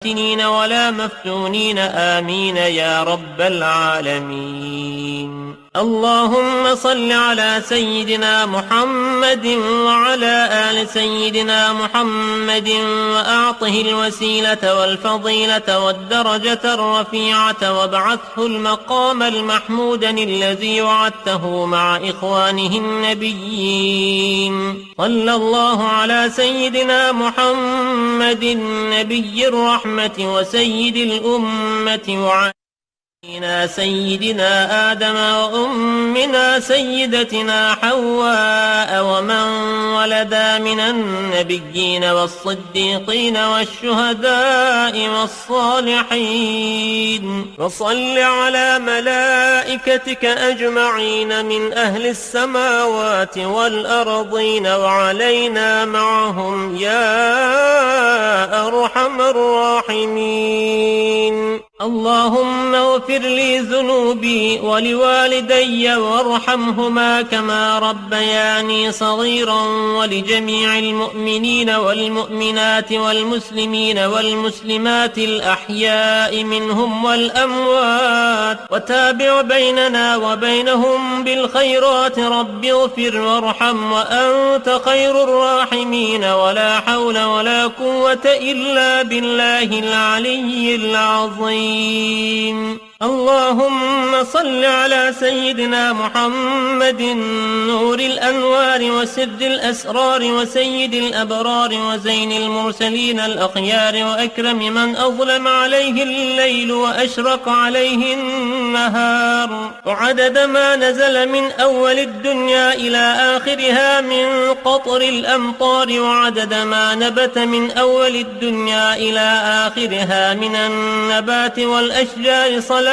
ولا مفتونين آمين يا رب العالمين. اللهم صل على سيدنا محمد وعلى آل سيدنا محمد وأعطه الوسيلة والفضيلة والدرجة الرفيعة وابعثه المقام المحمود الذي وعدته مع إخوانه النبيين. صلى الله على سيدنا محمد نبي الرحمة وسيد الأمة وعلى سيدنا آدم وأمنا سيدتنا حواء ومن ولدا من النبيين والصديقين والشهداء والصالحين. وصل على ملائكتك أجمعين من أهل السماوات والأرضين وعلينا معهم يا أرحم الراحمين. اللهم اغفر لي ذنوبي ولوالدي وارحمهما كما ربياني صغيرا، ولجميع المؤمنين والمؤمنات والمسلمين والمسلمات الأحياء منهم والأموات، وتابع بيننا وبينهم بالخيرات. رب اغفر وارحم وأنت خير الراحمين. ولا حول ولا قوة إلا بالله العلي العظيم. اللهم صل على سيدنا محمد نور الأنوار وسر الأسرار وسيد الأبرار وزين المرسلين الأخيار، وأكرم من أظلم عليه الليل وأشرق عليه النهار، وعدد ما نزل من أول الدنيا إلى آخرها من قطر الأمطار، وعدد ما نبت من أول الدنيا إلى آخرها من النبات والأشجار، صلاة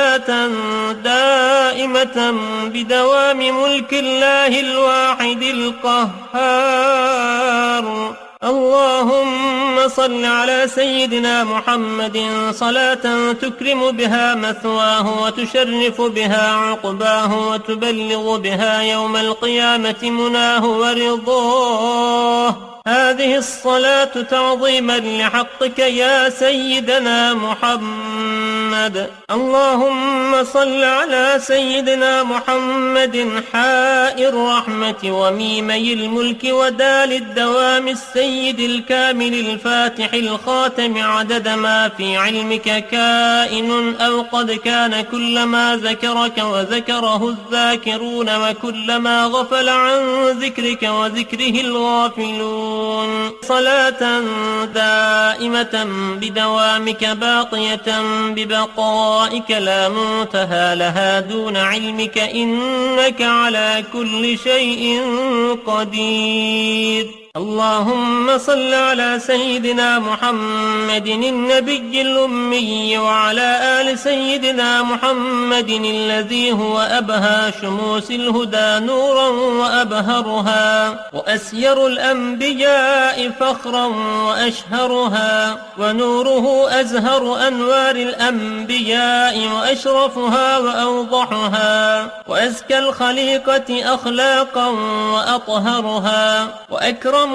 دائمة بدوام ملك الله الواحد القهار. اللهم صل على سيدنا محمد صلاة تكرم بها مثواه وتشرف بها عقباه وتبلغ بها يوم القيامة مناه ورضاه. هذه الصلاة تعظيما لحقك يا سيدنا محمد. اللهم صل على سيدنا محمد حاء الرحمة وميمي الملك ودال الدوام السيد الكامل الفاتح الخاتم، عدد ما في علمك كائن أو قد كان، كلما ذكرك وذكره الذاكرون وكلما غفل عن ذكرك وذكره الغافلون. صلاة دائمة بدوامك باقية ببقائك لا منتهى لها دون علمك، إنك على كل شيء قدير. اللهم صل على سيدنا محمد النبي الأمي وعلى آل سيدنا محمد الذي هو أبهى شموس الهدى نورا وأبهرها، وأسير الأنبياء فخرا وأشهرها، ونوره أزهر أنوار الأنبياء وأشرفها وأوضحها، وأزكى الخليقة أخلاقا وأطهرها، وأكرمها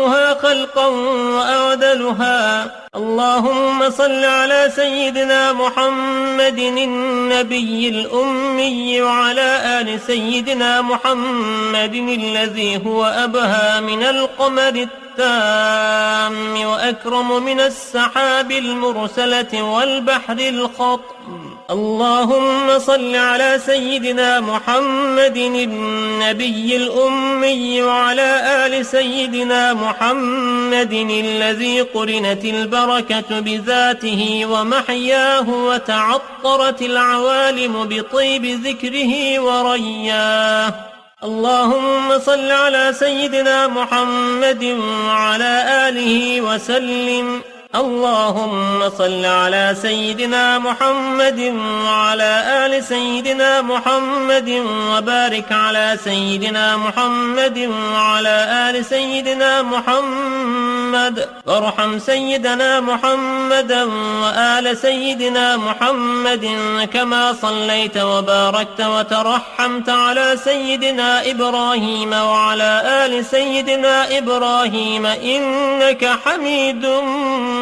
خلقا وأعدلها. اللهم صل على سيدنا محمد النبي الأمي وعلى آل سيدنا محمد الذي هو أبهى من القمر التام وأكرم من السحاب المرسلة والبحر الخطم. اللهم صل على سيدنا محمد النبي الأمي وعلى آل سيدنا محمد الذي قرنت البركة بذاته ومحياه وتعطرت العوالم بطيب ذكره ورياه. اللهم صل على سيدنا محمد وعلى آله وسلم. اللهم صل على سيدنا محمد وعلى آل سيدنا محمد وبارك على سيدنا محمد وعلى آل سيدنا محمد، وارحم سيدنا محمدا وآل سيدنا محمد كما صليت وباركت وترحمت على سيدنا إبراهيم وعلى آل سيدنا إبراهيم إنك حميد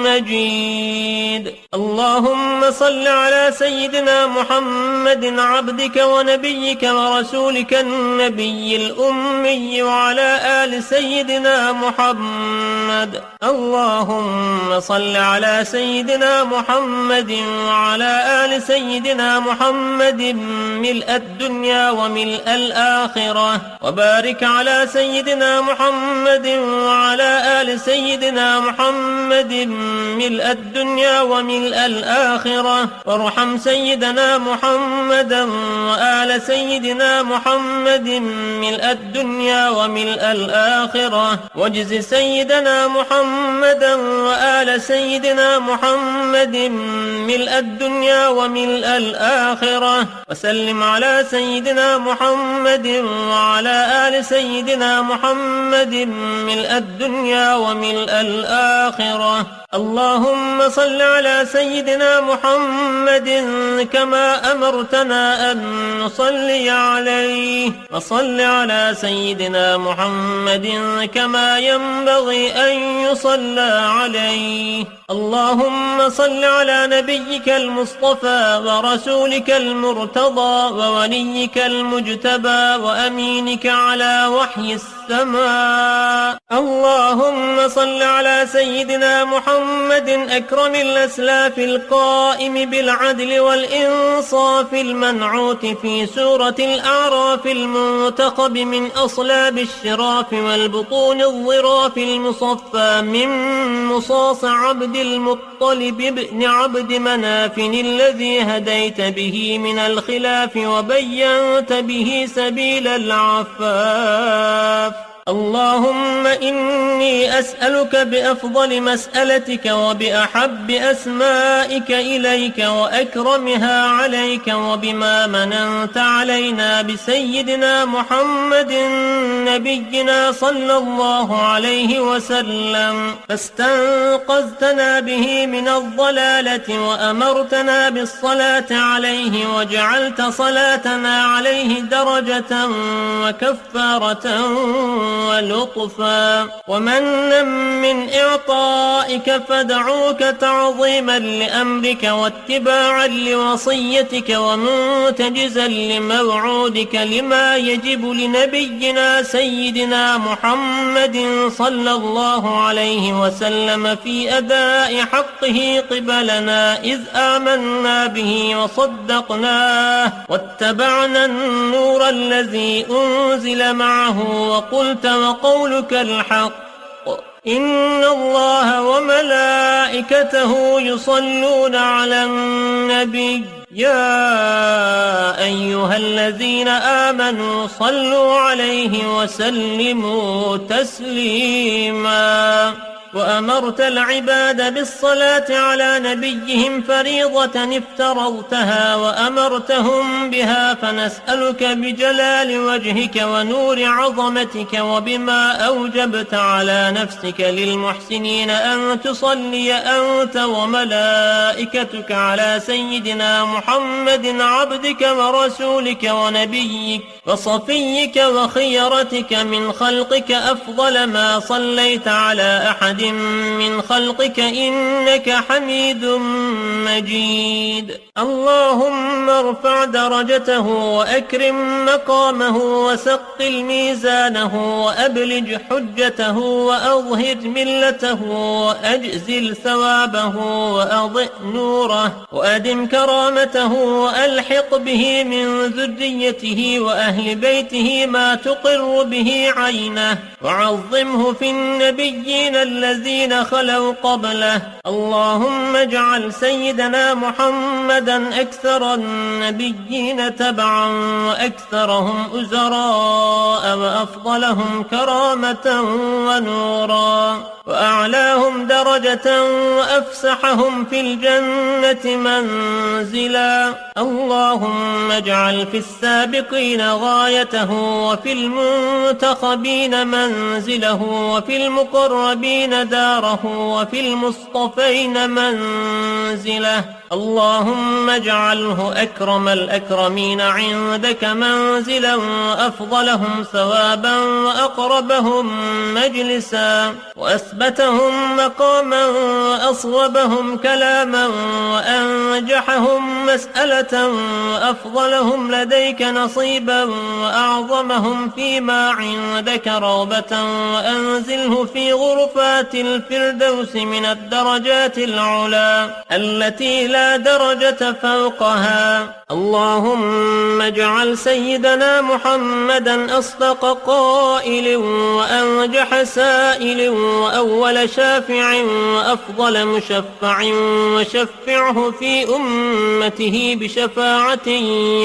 مجيد. اللهم صل على سيدنا محمد عبدك ونبيك ورسولك النبي الأمي وعلى آل سيدنا محمد. اللهم صل على سيدنا محمد وعلى آل سيدنا محمد ملء الدنيا وملء الآخرة، وبارك على سيدنا محمد وعلى آل سيدنا محمد ملء الدنيا وملء الآخرة، وارحم سيدنا محمدا وآل سيدنا محمد ملء الدنيا وملء الآخرة، واجز سيدنا محمدا وآل سيدنا محمد ملء الدنيا وملء الآخرة، وسلم على سيدنا محمد وعلى آل سيدنا محمد ملء الدنيا وملء الآخرة. اللهم صل على سيدنا محمد كما أمرتنا أن نصلي عليه، وصل على سيدنا محمد كما ينبغي أن يصلى عليه. اللهم صل على نبيك المصطفى ورسولك المرتضى ووليك المجتبى وأمينك على وحي السماء. اللهم صل على سيدنا محمد أكرم الأسلاف القائم بالعدل والإنصاف المنعوت في سورة الأعراف المنتخب من أصلاب الشراف والبطون الظراف المصفى من مصاص عبد المطلب بن عبد مناف الذي هديت به من الخلاف وبينت به سبيل العفاف. اللهم إني أسألك بأفضل مسألتك وبأحب أسمائك إليك وأكرمها عليك وبما مننت علينا بسيدنا محمد نبينا صلى الله عليه وسلم، فاستنقذتنا به من الضلالة وأمرتنا بالصلاة عليه وجعلت صلاتنا عليه درجة وكفارة ولطفا ومنا من إعطائك، فدعوك تعظيما لأمرك واتباعا لوصيتك ومنتجزا لموعودك لما يجب لنبينا سيدنا محمد صلى الله عليه وسلم في أداء حقه قبلنا، إذ آمنا به وصدقناه واتبعنا النور الذي أنزل معه، وقلت وقولك الحق. إن الله وملائكته يصلون على النبي يا أيها الذين آمنوا صلوا عليه وسلموا تسليما. وأمرت العباد بالصلاة على نبيهم فريضة افترضتها وأمرتهم بها، فنسألك بجلال وجهك ونور عظمتك وبما أوجبت على نفسك للمحسنين أن تصلي أنت وملائكتك على سيدنا محمد عبدك ورسولك ونبيك وصفيك وخيرتك من خلقك أفضل ما صليت على أحد من خلقك إنك حميد مجيد. اللهم ارفع درجته وأكرم مقامه وثقل ميزانه وأبلج حجته وأظهر ملته وأجزل ثوابه وأضئ نوره وأدم كرامته وألحق به من ذريته وأهل بيته ما تقر به عينه، وعظمه في النبيين الذين خلوا قبله. اللهم اجعل سيدنا محمدا أكثر النبيين تبعا وأكثرهم أزراء وأفضلهم كرامة ونورا وأعلاهم درجة وأفسحهم في الجنة منزلا. اللهم اجعل في السابقين غايته وفي المنتخبين منزله وفي المقربين داره وفي المصطفين منزله. اللهم اجعله أكرم الأكرمين عندك منزلا وأفضلهم ثوابا وأقربهم مجلسا وأسبقهم وأثبتهم مقاما وأصوبهم كلاما وأنجحهم مسألة وأفضلهم لديك نصيبا وأعظمهم فيما عندك رغبة، وأنزله في غرفات الفردوس من الدرجات العلى التي لا درجة فوقها. اللهم اجعل سيدنا محمدا أصدق قائل وأنجح سائل وأول شافع وأفضل مشفع، وشفعه في أمته بشفاعة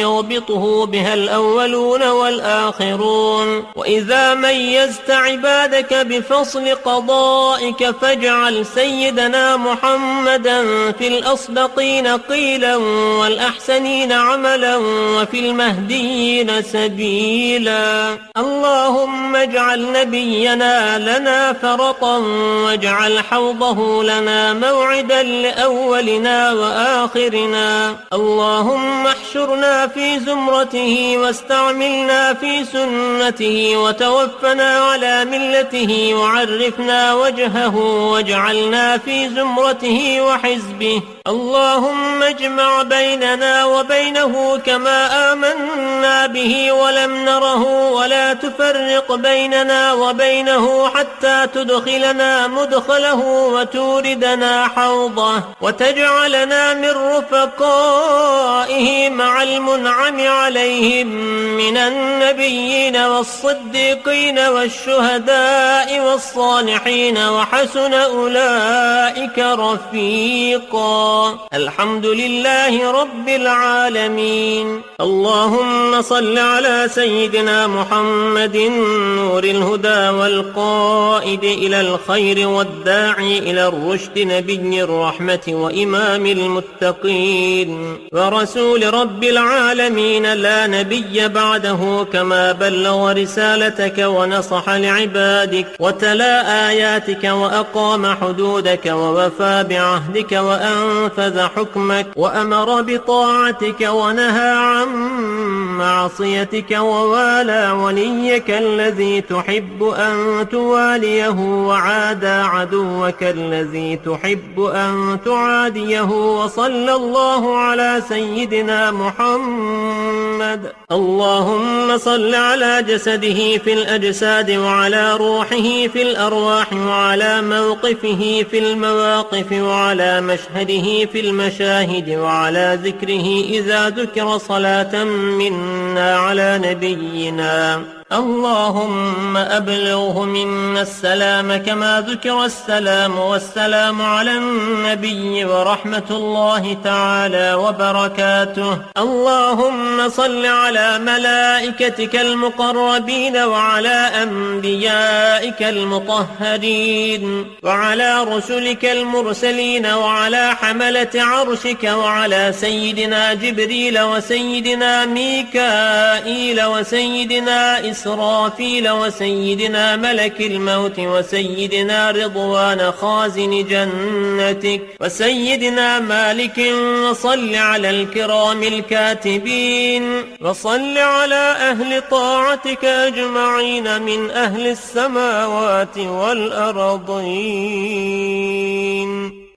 يغبطه بها الأولون والآخرون. وإذا ميزت عبادك بفصل قضائك فاجعل سيدنا محمدا في الأصدقين قيلا والأحسنين عملا وفي المهديين سبيلا. اللهم اجعل نبينا لنا فرطا واجعل حوضه لنا موعدا لأولنا وآخرنا. اللهم احشرنا في زمرته واستعملنا في سنته وتوفنا على ملته وعرفنا وجهه واجعلنا في زمرته وحزبه. اللهم اجمع بيننا وبينه كما آمنا به ولم نره، ولا تفرق بيننا وبينه حتى تدخلنا مدخله وتوردنا حوضه، وتجعلنا من رفقائه مع المنعم عليهم من النبيين والصديقين والشهداء والصالحين وحسن أولئك رفيقا. الحمد لله رب العالمين. اللهم صل على سيدنا محمد نور الهدى والقائد إلى الخير والداعي إلى الرشد، نبي الرحمة وإمام المتقين ورسول رب العالمين، لا نبي بعده، كما بلغ رسالتك ونصح لعبادك وتلا آياتك وأقام حدودك ووفى بعهدك وأنفذ حكمك وأمر بطاعتك ونهى عن معصيتك، ووالى وليك الذي تحب أن تواليه وعادى عدوك الذي تحب أن تعاديه. وصلى الله على سيدنا محمد. اللهم صل على جسده في الأجساد وعلى روحه في الأرواح وعلى موقفه في المواقف وعلى مشهده في المشاهد وعلى ذكره إذا ذكر، صلاة منا على نبينا. اللهم أبلغه منا السلام كما ذكر السلام، والسلام على النبي ورحمة الله تعالى وبركاته. اللهم صل على ملائكتك المقربين وعلى أنبيائك المطهرين وعلى رسلك المرسلين وعلى حملة عرشك وعلى سيدنا جبريل وسيدنا ميكائيل وسيدنا إسرافيل وسيدنا ملك الموت وسيدنا رضوان خازن جنتك وسيدنا مالك، وصل على الكرام الكاتبين، وصل على أهل طاعتك أجمعين من أهل السماوات والأرضين.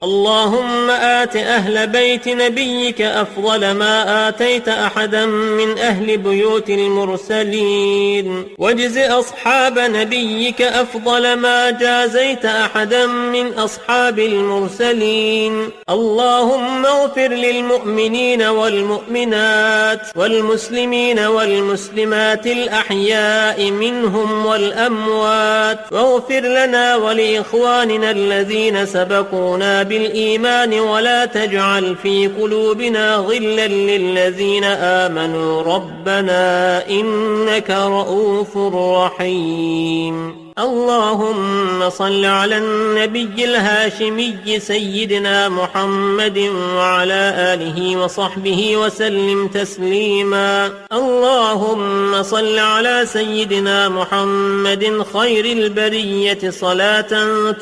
اللهم آت أهل بيت نبيك أفضل ما آتيت أحدا من أهل بيوت المرسلين، واجز أصحاب نبيك أفضل ما جازيت أحدا من أصحاب المرسلين. اللهم اغفر للمؤمنين والمؤمنات والمسلمين والمسلمات الأحياء منهم والأموات، واغفر لنا ولإخواننا الذين سبقونا بالإيمان، ولا تجعل في قلوبنا غلا للذين آمنوا ربنا إنك رؤوف رحيم. اللهم صل على النبي الهاشمي سيدنا محمد وعلى آله وصحبه وسلم تسليما. اللهم صل على سيدنا محمد خير البرية صلاة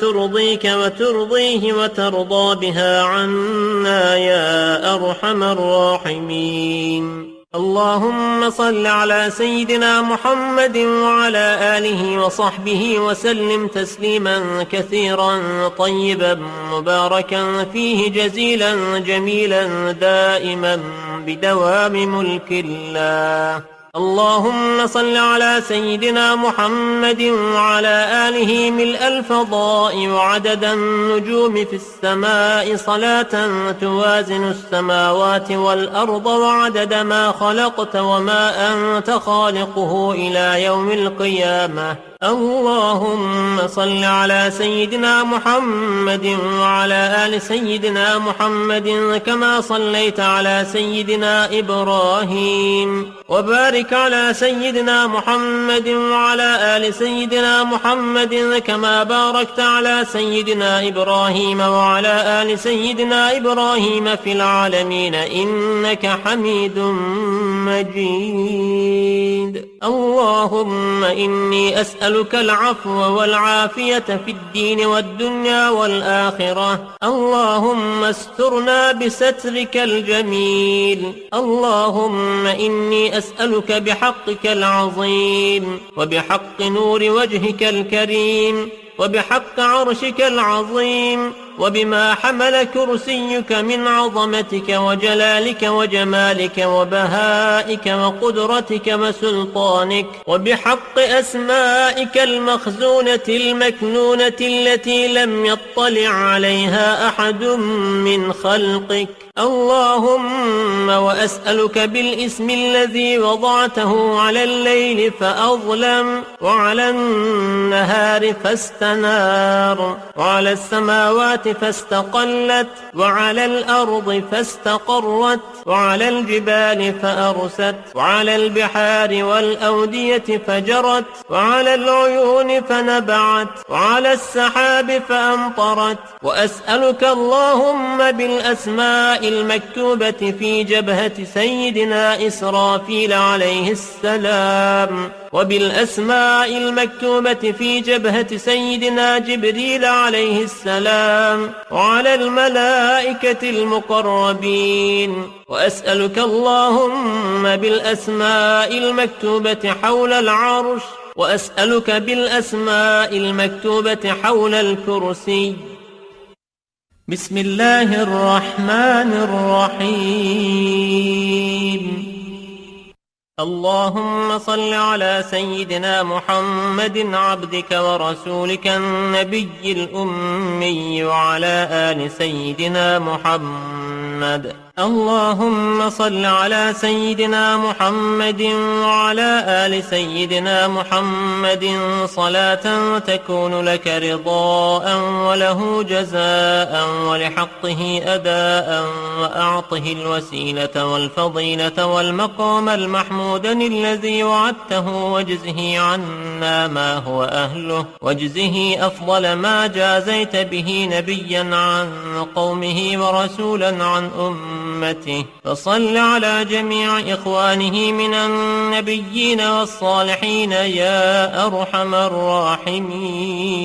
ترضيك وترضيه وترضى بها عنا يا أرحم الراحمين. اللهم صل على سيدنا محمد وعلى آله وصحبه وسلم تسليما كثيرا طيبا مباركا فيه جزيلا جميلا دائما بدوام ملك الله. اللهم صل على سيدنا محمد وعلى آله ملء الفضاء وعدد النجوم في السماء صلاة توازن السماوات والأرض وعدد ما خلقت وما أنت خالقه إلى يوم القيامة. اللهم صل على سيدنا محمد وعلى آل سيدنا محمد كما صليت على سيدنا إبراهيم، وبارك على سيدنا محمد وعلى آل سيدنا محمد كما باركت على سيدنا إبراهيم وعلى آل سيدنا إبراهيم في العالمين إنك حميد مجيد. اللهم إني أسألك العفو والعافية في الدين والدنيا والآخرة. اللهم استرنا بسترك الجميل. اللهم إني أسألك بحقك العظيم وبحق نور وجهك الكريم وبحق عرشك العظيم وبما حمل كرسيك من عظمتك وجلالك وجمالك وبهائك وقدرتك وسلطانك، وبحق أسمائك المخزونة المكنونة التي لم يطلع عليها أحد من خلقك. اللهم وأسألك بالاسم الذي وضعته على الليل فأظلم وعلى النهار فاستنار وعلى السماوات فاستقلت وعلى الأرض فاستقرت وعلى الجبال فأرست وعلى البحار والأودية فجرت وعلى العيون فنبعت وعلى السحاب فأمطرت. وأسألك اللهم بالأسماء المكتوبة في جبهة سيدنا إسرافيل عليه السلام وبالأسماء المكتوبة في جبهة سيدنا جبريل عليه السلام وعلى الملائكة المقربين. وأسألك اللهم بالأسماء المكتوبة حول العرش، وأسألك بالأسماء المكتوبة حول الكرسي. بسم الله الرحمن الرحيم. اللهم صل على سيدنا محمد عبدك ورسولك النبي الأمي وعلى آل سيدنا محمد. اللهم صل على سيدنا محمد وعلى آل سيدنا محمد صلاة تكون لك رضاء وله جزاء ولحقه أداء، وأعطه الوسيلة والفضيلة والمقام المحمود الذي وعدته، واجزه عنا ما هو أهله، واجزه أفضل ما جازيت به نبيا عن قومه ورسولا عن أمته. فصل على جميع إخوانه من النبيين والصالحين يا أرحم الراحمين.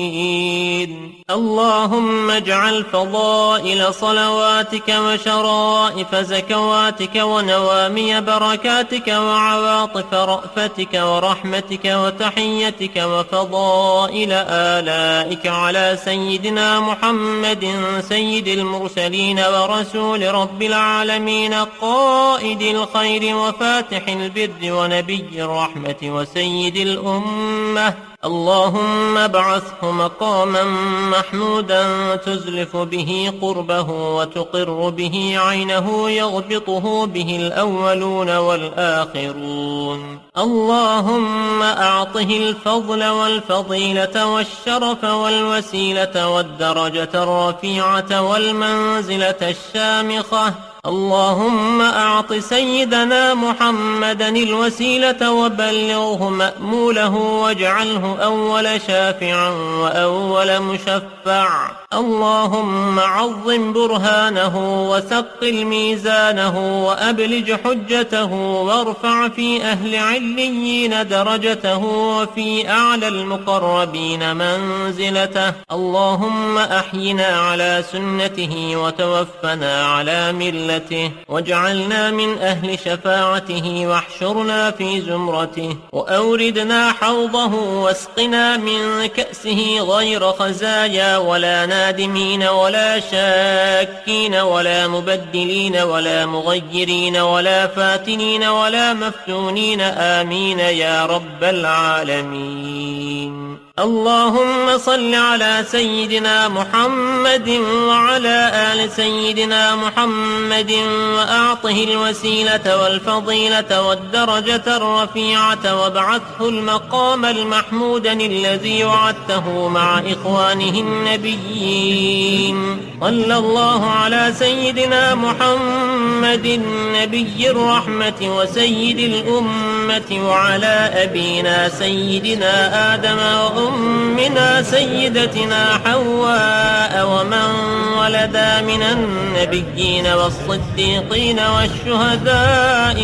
اللهم اجعل فضائل صلواتك وشرائف زكواتك ونوامي بركاتك وعواطف رأفتك ورحمتك وتحيتك وفضائل آلائك على سيدنا محمد سيد المرسلين ورسول رب العالمين قائد الخير وفاتح البر ونبي الرحمة وسيد الأمة. اللهم ابعثه مقاما محمودا تزلف به قربه وتقر به عينه يغبطه به الأولون والآخرون. اللهم أعطه الفضل والفضيلة والشرف والوسيلة والدرجة الرفيعة والمنزلة الشامخة. اللهم أعط سيدنا محمدا الوسيلة وبلغه مأموله، واجعله أول شافع وأول مشفع. اللهم عظم برهانه وثقل ميزانه وأبلج حجته وارفع في أهل عليين درجته وفي أعلى المقربين منزلته. اللهم أحينا على سنته وتوفنا على ملته، واجعلنا من أهل شفاعته واحشرنا في زمرته، وأوردنا حوضه واسقنا من كأسه غير خزايا ولا نادمين ولا شاكين ولا مبدلين ولا مغيرين ولا فاتنين ولا مفتونين. آمين يا رب العالمين. اللهم صل على سيدنا محمد وعلى آل سيدنا محمد، وأعطه الوسيلة والفضيلة والدرجة الرفيعة، وابعثه المقام المحمود الذي وعدته مع إخوانه النبيين. صلى الله على سيدنا محمد نبي الرحمة وسيد الأمة، وعلى أبينا سيدنا آدم وأمنا سيدتنا حواء، ومن ولدا من النبيين والصديقين والشهداء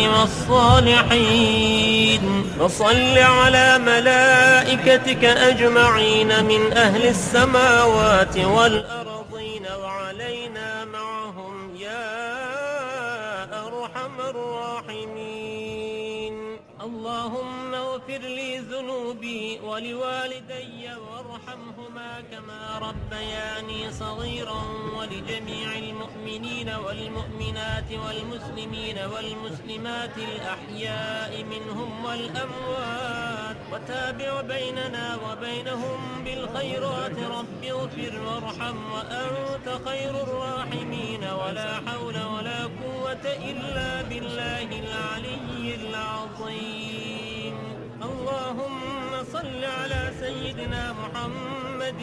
والصالحين. وصل على ملائكتك أجمعين من أهل السماوات والأرضين وعلينا معهم يا أرحم الراحمين. اللهم اغفر لي ذنوبي ولوالدي وارحمهما كما ربياني صغيرا، ولجميع المؤمنين والمؤمنات والمسلمين والمسلمات الأحياء منهم والأموات، وتابع بيننا وبينهم بالخيرات. رب اغفر وارحم وأنت خير الراحمين. ولا حول ولا قوة إلا بالله العلي العظيم. اللهم صل على سيدنا محمد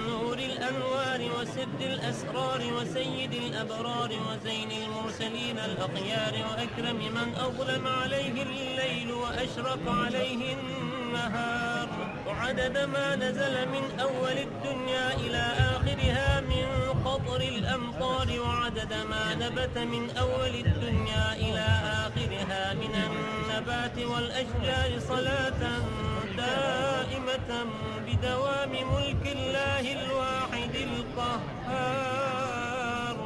نور الأنوار وسد الأسرار وسيد الأبرار وزين المرسلين الأخيار، وأكرم من أظلم عليه الليل وأشرق عليه النهار، وعدد ما نزل من أول الدنيا إلى آخرها من قطر الأمطار، وعدد ما نبت من أول الدنيا إلى آخرها من النبات والأشجار، صلاة دائمة بدوام ملك الله الواحد القهار.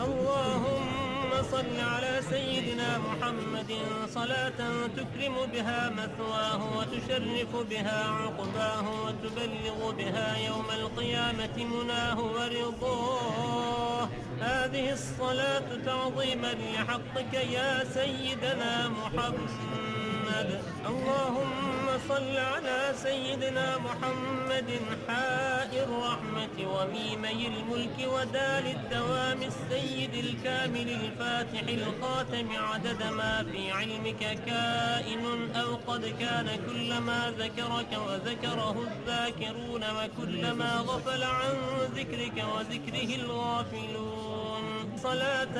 اللهم صل على سيدنا محمد صلاة تكرم بها مثواه وتشرف بها عقباه، وتبلغ بها يوم القيامة مناه ورضاه. هذه الصلاة تعظيما لحقك يا سيدنا محمد. اللهم صل على سيدنا محمد حاء الرحمة وميمي الملك ودال الدوام، السيد الكامل الفاتح الخاتم، عدد ما في علمك كائن أو قد كان، كلما ذكرك وذكره الذاكرون، وكلما غفل عن ذكرك وذكره الغافلون. صلاة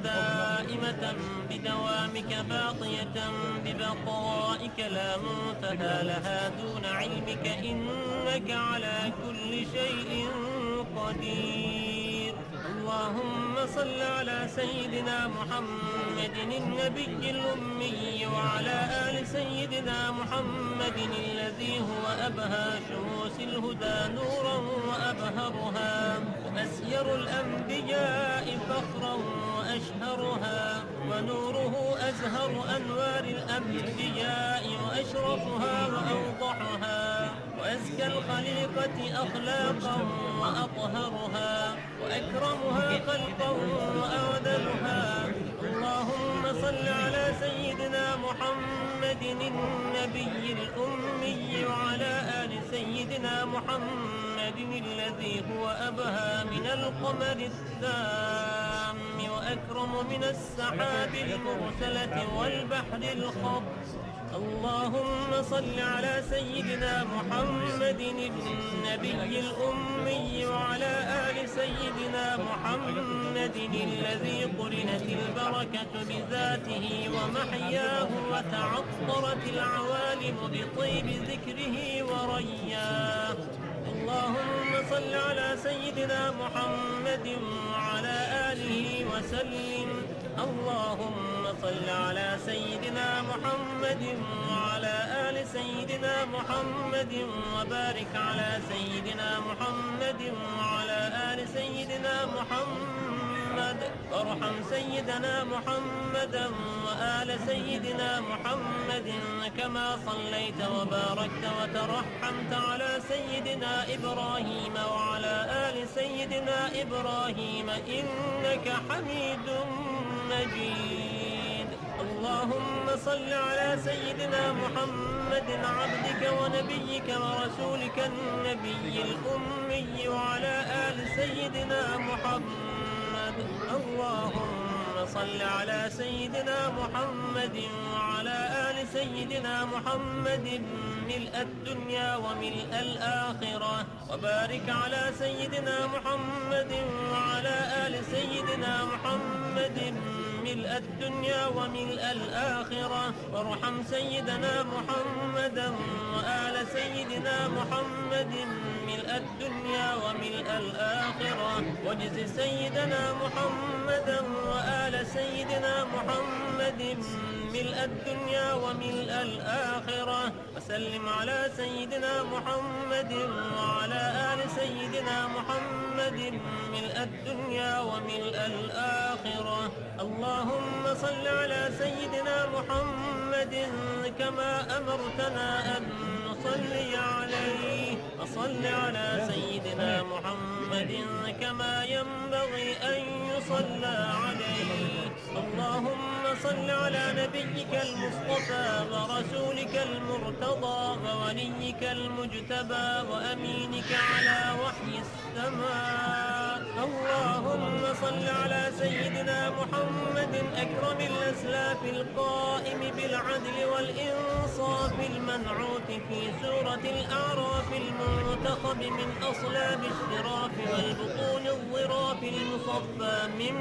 دائمة بدوامك باقية ببقائك لا منتهى لها دون علمك، إنك على كل شيء قدير. اللهم صل على سيدنا محمد النبي الأمي وعلى آل سيدنا محمد الذي هو أبهى شموس الهدى نورا وأبهرها، وأسير الأنبياء فخرا وأشهرها، ونوره أزهر أنوار الأنبياء وأشرفها وأوضحها، وأزكى الخليقة أخلاقا وأطهرها، وأكرمها خلقا وأعدلها. اللهم صل على سيدنا محمد النبي الأمي وعلى آل سيدنا محمد الذي هو أبهى من القمر التام وأكرم من السحاب المرسلة والبحر الخضر. اللهم صل على سيدنا محمد النبي الأمي وعلى آل سيدنا محمد الذي قرنت البركة البركة بذاته ومحياه، وتعطرت العوالم بطيب ذكره ورياه. اللهم صل على سيدنا محمد وعلى آله وسلم. اللهم صل على سيدنا محمد وعلى آل سيدنا محمد، وبارك على سيدنا محمد وعلى آل سيدنا محمد، وارحم سيدنا محمدا وآل سيدنا محمد كما صليت وباركت وترحمت على سيدنا إبراهيم وعلى آل سيدنا إبراهيم إنك حميد مجيد. اللهم صل على سيدنا محمد عبدك ونبيك ورسولك النبي الأمي وعلى آل سيدنا محمد. اللهم صل على سيدنا محمد وعلى آل سيدنا محمد ملء الدنيا وملء الآخرة، وبارك على سيدنا محمد وعلى آل سيدنا محمد ملء الدنيا وملء الآخرة، وارحم سيدنا محمدا وآل سيدنا محمد ملء الدنيا وملء الآخرة، واجز سيدنا محمدا وآل سيدنا محمد ملء الدنيا وملء الآخرة، وسلم على سيدنا محمد وعلى آل سيدنا محمد ملء الدنيا وملء الآخرة. اللهم صل على سيدنا محمد كما أمرتنا أن نصلي عليه، وصل على سيدنا محمد كما ينبغي أن يصلى عليه. اللهم صل على نبيك المصطفى ورسولك المرتضى ووليك المجتبى وأمينك على وحي السماء. اللهم صل على سيدنا محمد أكرم الأسلاف القائم بالعدل والإنصاف المنعوت في سورة الأعراف المنتخب من أصلاب الشراف والبطون الظراف المصفى من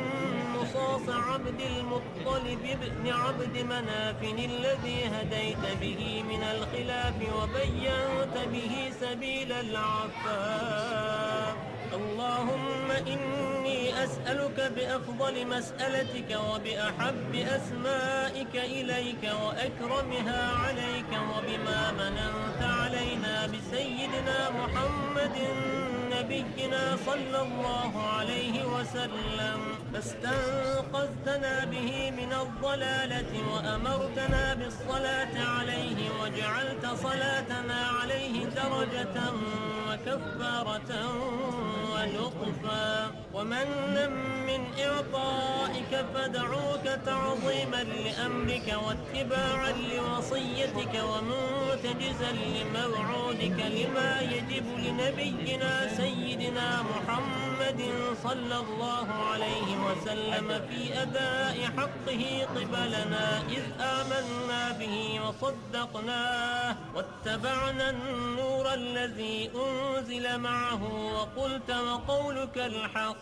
مصاص عبد المطلب بن عبد مناف الذي هديت به من الخلاف وبينت به سبيل العفاف. اللهم إني أسألك بأفضل مسألتك وبأحب أسمائك إليك وأكرمها عليك وبما مننت علينا بسيدنا محمد نبينا صلى الله عليه وسلم، فاستنقذتنا به من الضلالة وأمرتنا بالصلاة عليه، وجعلت صلاتنا عليه درجة وكفارة ولطفا ومنا من إعطائك، فدعوك تعظيما لأمرك واتباعا لوصيتك ومنتجزا لموعودك لما يجب لنبينا سيدنا محمد صلى الله عليه وسلم في أداء حقه قبلنا، إذ آمنا به وصدقناه واتبعنا النور الذي أنزل معه، وقلت وقولك الحق.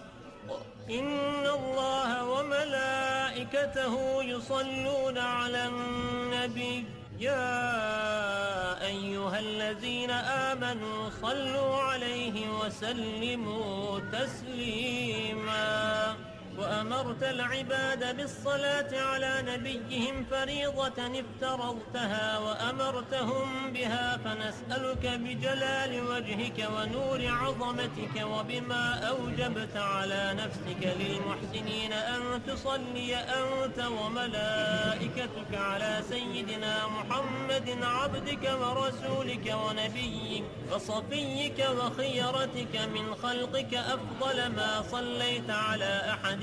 إن الله وملائكته يصلون على النبي، يا أيها الذين آمنوا صلوا عليه وسلموا تسليما. وأمرت العباد بالصلاة على نبيهم فريضة افترضتها وأمرتهم بها، فنسألك بجلال وجهك ونور عظمتك وبما أوجبت على نفسك للمحسنين أن تصلي أنت وملائكتك على سيدنا محمد عبدك ورسولك ونبيك وصفيك وخيرتك من خلقك أفضل ما صليت على أحد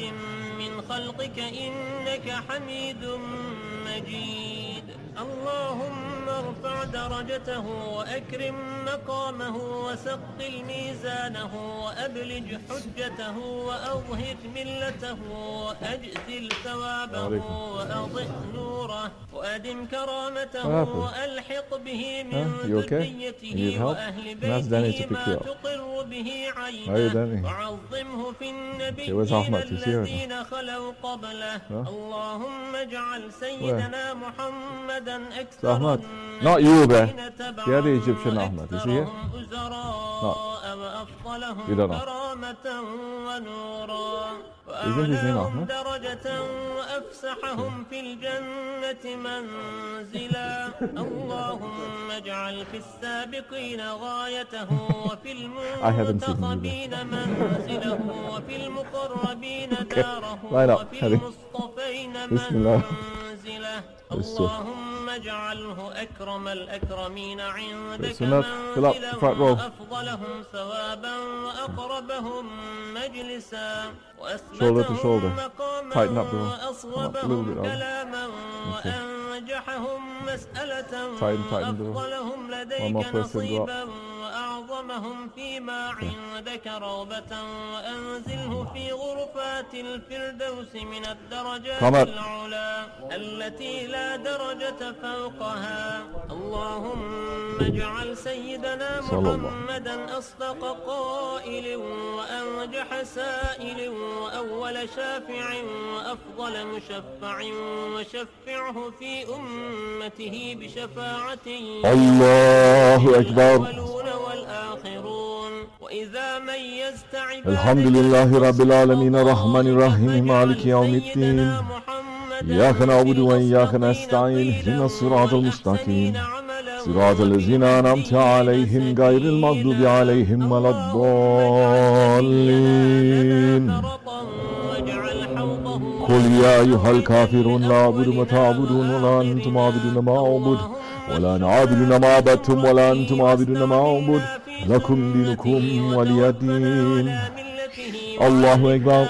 من خلقك إنك حميد مجيد. اللهم ارفع درجته وأكرم مقامه وثقل ميزانه وأبلج حجته وأظهر ملته وأجزل ثوابه وأضئ نوره وأدم كرامته وألحق به من ذريته وأهل بيته ما تقر تقر به عينه وعظمه في النبيين الذين خلوا قبله. اللهم اجعل سيدنا محمدا أكثر النبيين تبعا وأكثرهم أزراء وأفضلهم كرامة ونورا وأعلاهم درجة وأفسحهم في الجنة منزلا. اللهم اجعل في السابقين غايته وفي المنتخبين منزله وفي المقربين داره وفي المصطفين منزله. اللهم اجعله أكرم الأكرمين عندك منزلا وأفضلهم ثوابا وأقربهم مجلسا وأثبتهم مقاما وأصوبهم كلاما وأنجحهم مسألة وأفضلهم لديك نصيبا وأعظمهم فيما عندك رغبة وأنزله في غرفات الفردوس من الدرجات العلا التي لا درجة فوقها. اللهم اجعل سيدنا محمدا أصدق قائل وأنجح سائل وأول شافع وأفضل مشفع وشفعه في أمته بشفاعة الله أكبر والآخرون. وإذا ميزت عبادك الحمد لله رب العالمين الرحمن الرحيم مالك يوم الدين إياك نعبد وإياك نستعين اهدنا الصراط المستقيم صراط الذين أنعمت عليهم غير المغضوب عليهم ولا الضالين. قل يا أيها الكافرون لا أعبد ما تعبدون ولا أنتم عابدون ما أعبد ولا أنا عابد ما عبدتم ولا أنتم عابدون ما أعبد لكم دينكم ولي دين. الله أكبر.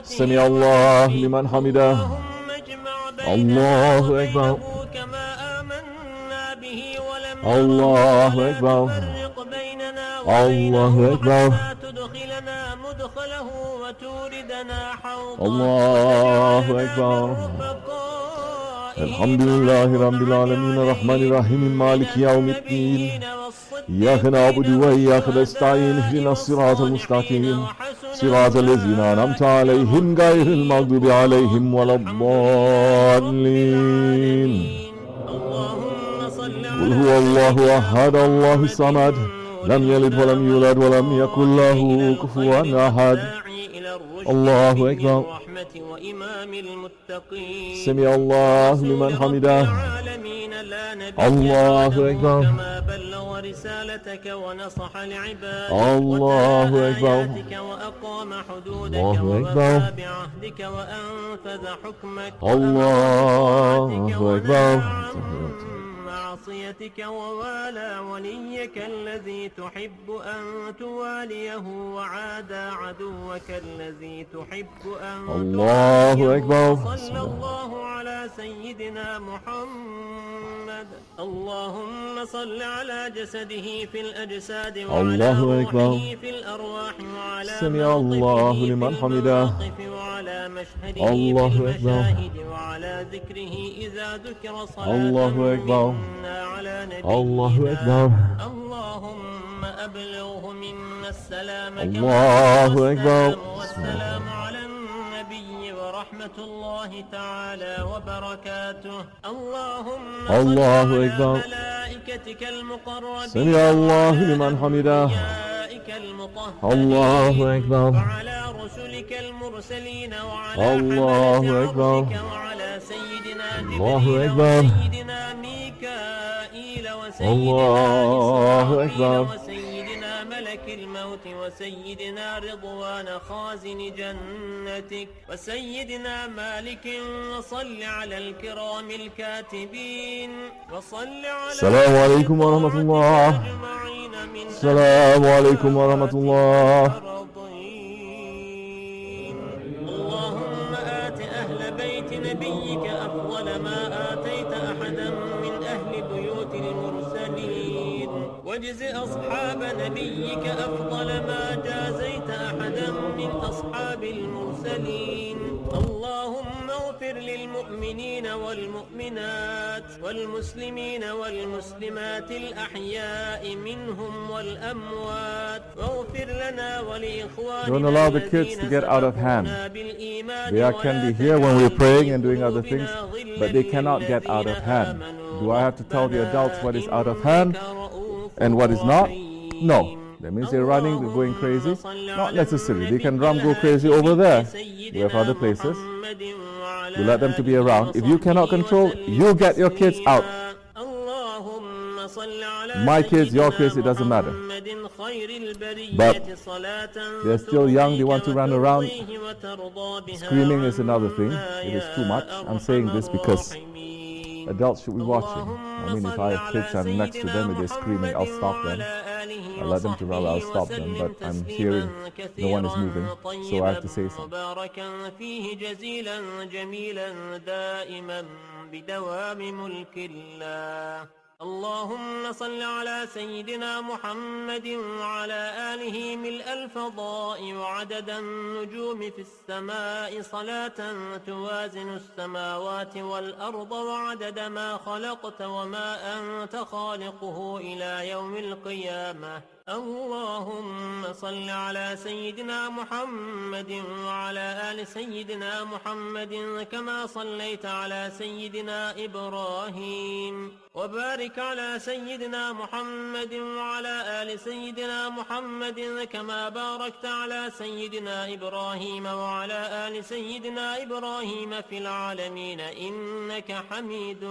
سمع الله لمن حمده. الله أكبر. الله أكبر. الله أكبر. الله أكبر. الحمد لله رب العالمين الرحمن الرحيم مالك يوم الدين إياك نعبد وإياك نستعين اهدنا الصراط المستقيم صراط الذين أنعمت عليهم غير المغضوب عليهم ولا الضالين. قل هو الله أحد الله الصمد لم يلد ولم يولد ولم يكن له كفوا أحد. الله أكبر. سمع الله لمن حمده. الله أكبر. رسالتك ونصح لعبادك الله أكبر. وأقام حدودك ووفى بعهدك وأنفذ حكمك الله أكبر. معصيتك ووالى وليك الذي تحب أن تواليه وعادى عدوك الذي تحب أن الله أكبر. صلى الله على سيدنا محمد. اللهم صل على جسده في الأجساد وعلى روحه في الأرواح وعلى سمع الله لمن حمده وعلى مشهده في المشاهد وعلى ذكره إذا ذكر صلاة الله أكبر. على نبيه الله أكبر. اللهم أبلغه منا السلام الله أكبر. والسلام على النبي ورحمة الله تعالى وبركاته. اللهم الله أكبر. ملائكتك المقربين سمع الله لمن حمده. الله أكبر. وعلى رسلك المرسلين وعلى الله أكبر. وعلى سيدنا جبريل وسيدنا ميكائيل وسيدنا إسرافيل وسيدنا ملك الموت وسيدنا رضوان خازن جنتك وسيدنا مالك. وصل على الكرام الكاتبين وصل على السلام عليكم ورحمة الله. السلام عليكم ورحمة الله. اللهم آت أهل بيت نبيك أفضل ما آتيت أحدا من أهل بيوت المرسلين واجز أصحاب نبيك أفضل ما جازيت أحدا من أصحاب المرسلين. اللهم واغفر للمؤمنين والمؤمنات والمسلمين والمسلمات الأحياء منهم والأموات واغفر لنا ولإخواننا. Don't allow the kids to get out of hand. They can be here when we're praying and doing other things, but they cannot get out of hand. Do I have to tell the adults what is out of hand and what is not? No. That means they're running, they're going crazy. Not necessary. They can go crazy over there. We have other places. We let them to be around. If you cannot control, you get your kids out. My kids, your kids, it doesn't matter. But they're still young, they want to run around. Screaming is another thing. It is too much. I'm saying this because adults should be watching. I mean, if I have kids and next to them and they're screaming, I'll stop them. I'll let them to run, I'll stop them. But I'm hearing no one is moving, so I have to say something. اللهم صل على سيدنا محمد وعلى آله ملء الفضاء وعدد النجوم في السماء صلاة توازن السماوات والأرض وعدد ما خلقت وما أنت خالقه إلى يوم القيامة. اللهم صل على سيدنا محمد وعلى آل سيدنا محمد كما صليت على سيدنا إبراهيم وبارك على سيدنا محمد وعلى آل سيدنا محمد كما باركت على سيدنا إبراهيم وعلى آل سيدنا إبراهيم في العالمين إنك حميد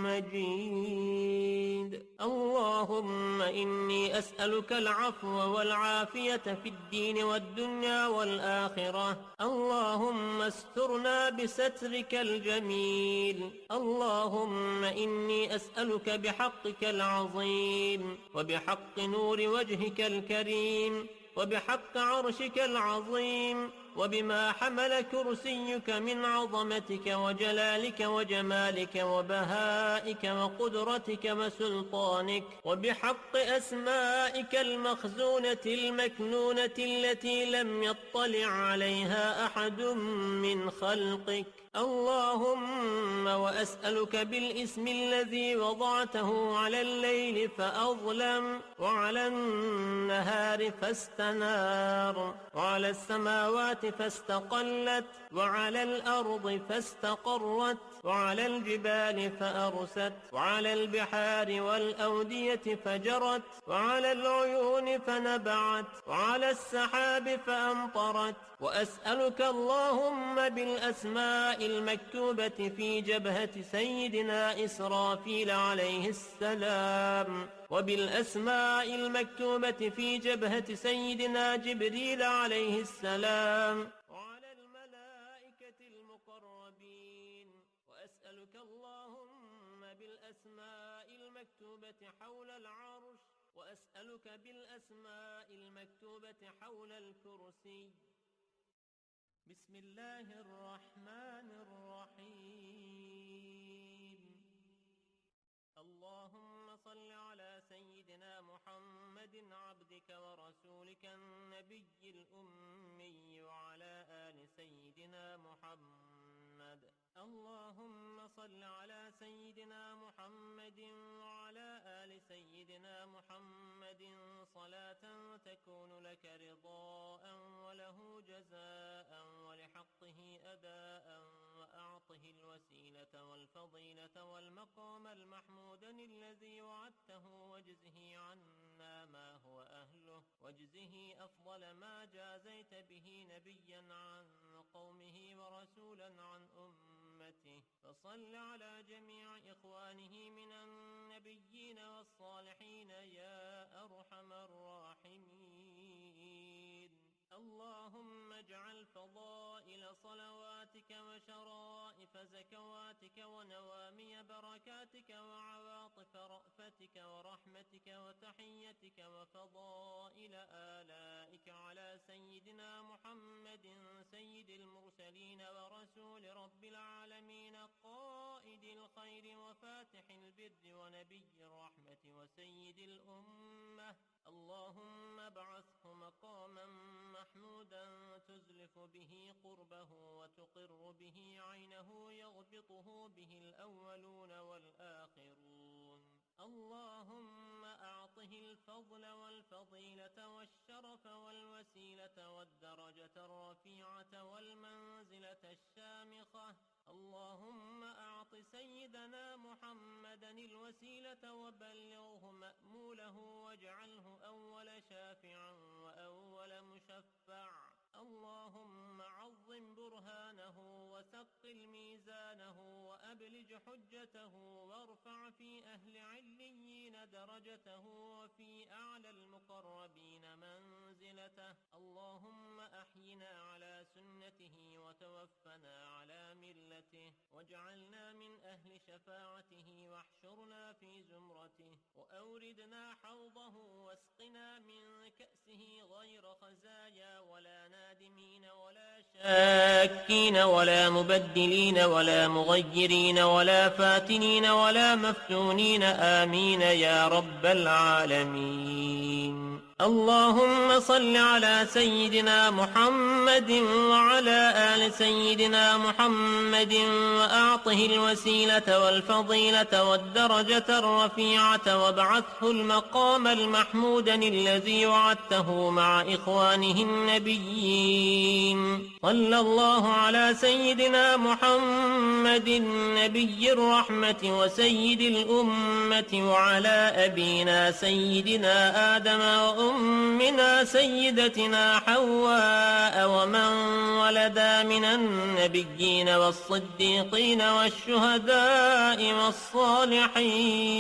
مجيد. اللهم إني أسألك العفو والعافية في الدين والدنيا والآخرة. اللهم استرنا بسترك الجميل. اللهم إني أسألك بحقك العظيم وبحق نور وجهك الكريم وبحق عرشك العظيم وبما حمل كرسيك من عظمتك وجلالك وجمالك وبهائك وقدرتك وسلطانك وبحق أسمائك المخزونة المكنونة التي لم يطلع عليها أحد من خلقك. اللهم وأسألك بالاسم الذي وضعته على الليل فأظلم وعلى النهار فاستنار وعلى السماوات فاستقلت وعلى الأرض فاستقرت وعلى الجبال فأرست وعلى البحار والأودية فجرت وعلى العيون فنبعت وعلى السحاب فأمطرت. وأسألك اللهم بالأسماء المكتوبة في جبهة سيدنا إسرافيل عليه السلام وبالأسماء المكتوبة في جبهة سيدنا جبريل عليه السلام وعلى الملائكة المقربين. وأسألك اللهم بالأسماء المكتوبة حول العرش وأسألك بالأسماء المكتوبة حول الكرسي. بسم الله الرحمن الرحيم. اللهم صل على سيدنا محمد عبدك ورسولك النبي الأمي وعلى آل سيدنا محمد. اللهم صل على سيدنا محمد وعلى آل سيدنا محمد صلاة تكون لك رضاء وله جزاء ولحقه أداء وأعطه الوسيلة والفضيلة والمقام المحمود الذي وعدته واجزه عنا ما هو أهله واجزه أفضل ما جازيت به نبيا عن قومه ورسولا عن أمته. فصل على جميع إخوانه من النبيين والصالحين يا أرحم الراحمين. اللهم اجعل فضائل صلواتك وشرائف زكواتك ونوامي بركاتك وعواطف رأفتك ورحمتك وتحيتك وفضائل آلائك على سيدنا محمد سيد المرسلين ورسول رب العالمين قائد الخير وفاتح البر ونبي الرحمة وسيد الأمة. اللهم ابعثه مقاما محمودا تزلف به قربه وتقر به عين حينه يغبطه به الأولون والآخرون. اللهم أعطه الفضل والفضيلة والشرف والوسيلة والدرجة الرفيعة والمنزلة الشامخة. اللهم أعط سيدنا محمدا الوسيلة وبلغه مأموله واجعله أول شافع وأول مشفع. اللهم عظم برهانه وثقل ميزانه وأبلج حجته وارفع في أهل عليين درجته وفي أعلى المقربين منزلته. اللهم أحينا على سنته وتوفنا على ملته واجعلنا من أهل شفاعته واحشرنا في زمرته وأوردنا حوضه واسقنا من كأسه غير خزايا ولا نادمين ولا شاكين ولا مبدلين ولا مغيرين ولا فاتنين ولا مفتونين. آمين يا رب العالمين. اللهم صل على سيدنا محمد وعلى آل سيدنا محمد وأعطه الوسيلة والفضيلة والدرجة الرفيعة وابعثه المقام المحمود الذي وعدته مع إخوانه النبيين. صلى الله على سيدنا محمد نبي الرحمة وسيد الأمة وعلى أبينا سيدنا آدم وأمنا سيدتنا حواء ومن ولدا من النبيين والصديقين والشهداء والصالحين.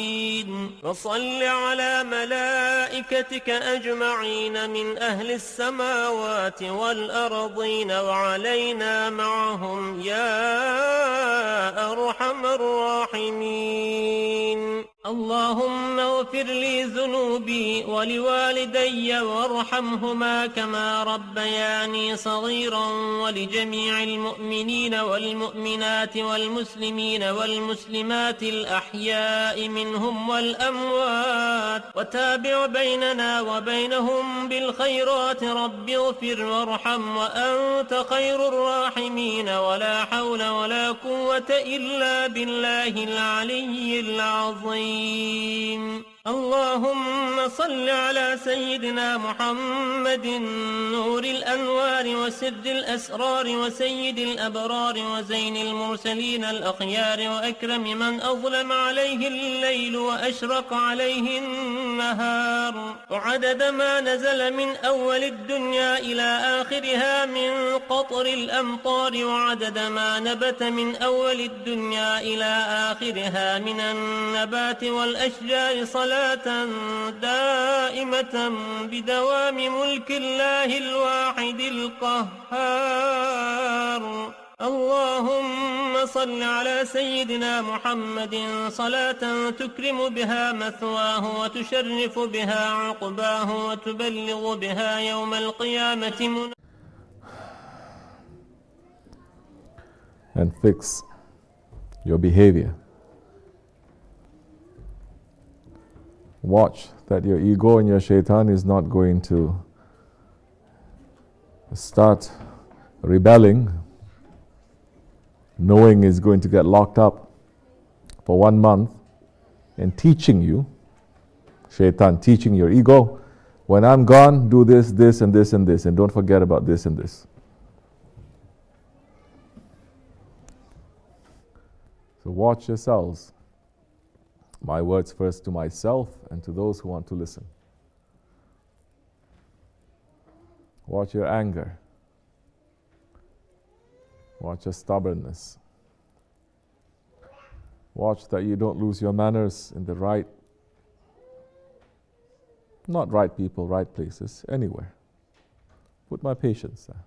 وصل على ملائكتك أجمعين من أهل السماوات والأرضين وعلينا معهم يا أرحم الراحمين. اللهم اغفر لي ذنوبي ولوالدي وارحمهما كما ربياني صغيرا ولجميع المؤمنين والمؤمنات والمسلمين والمسلمات الأحياء منهم والأموات وتابع بيننا وبينهم بالخيرات. رب اغفر وارحم وأنت خير الراحمين. ولا حول ولا قوة إلا بالله العلي العظيم. اللهم صل على سيدنا محمد نور الأنوار وسر الأسرار وسيد الأبرار وزين المرسلين الأخيار وأكرم من أظلم عليه الليل وأشرق عليه النهار وعدد ما نزل من أول الدنيا إلى آخرها من قطر الأمطار وعدد ما نبت من أول الدنيا إلى آخرها من النبات والأشجار صلاة دائمة بدوام ملك الله الواحد القهار. اللهم صل على سيدنا محمد صلاة تكرم بها مثواه وتشرف بها عقباه وتبلغ بها يوم القيامة and fix your behavior. Watch that your ego and your shaitan is not going to start rebelling, knowing is going to get locked up for 1 month and teaching you, shaitan teaching your ego, when I'm gone, do this, this, and this, and this, and don't forget about this and this. So watch yourselves. My words first to myself and to those who want to listen. Watch your anger. Watch your stubbornness. Watch that you don't lose your manners in the right, not right people, right places, anywhere. Put my patience there.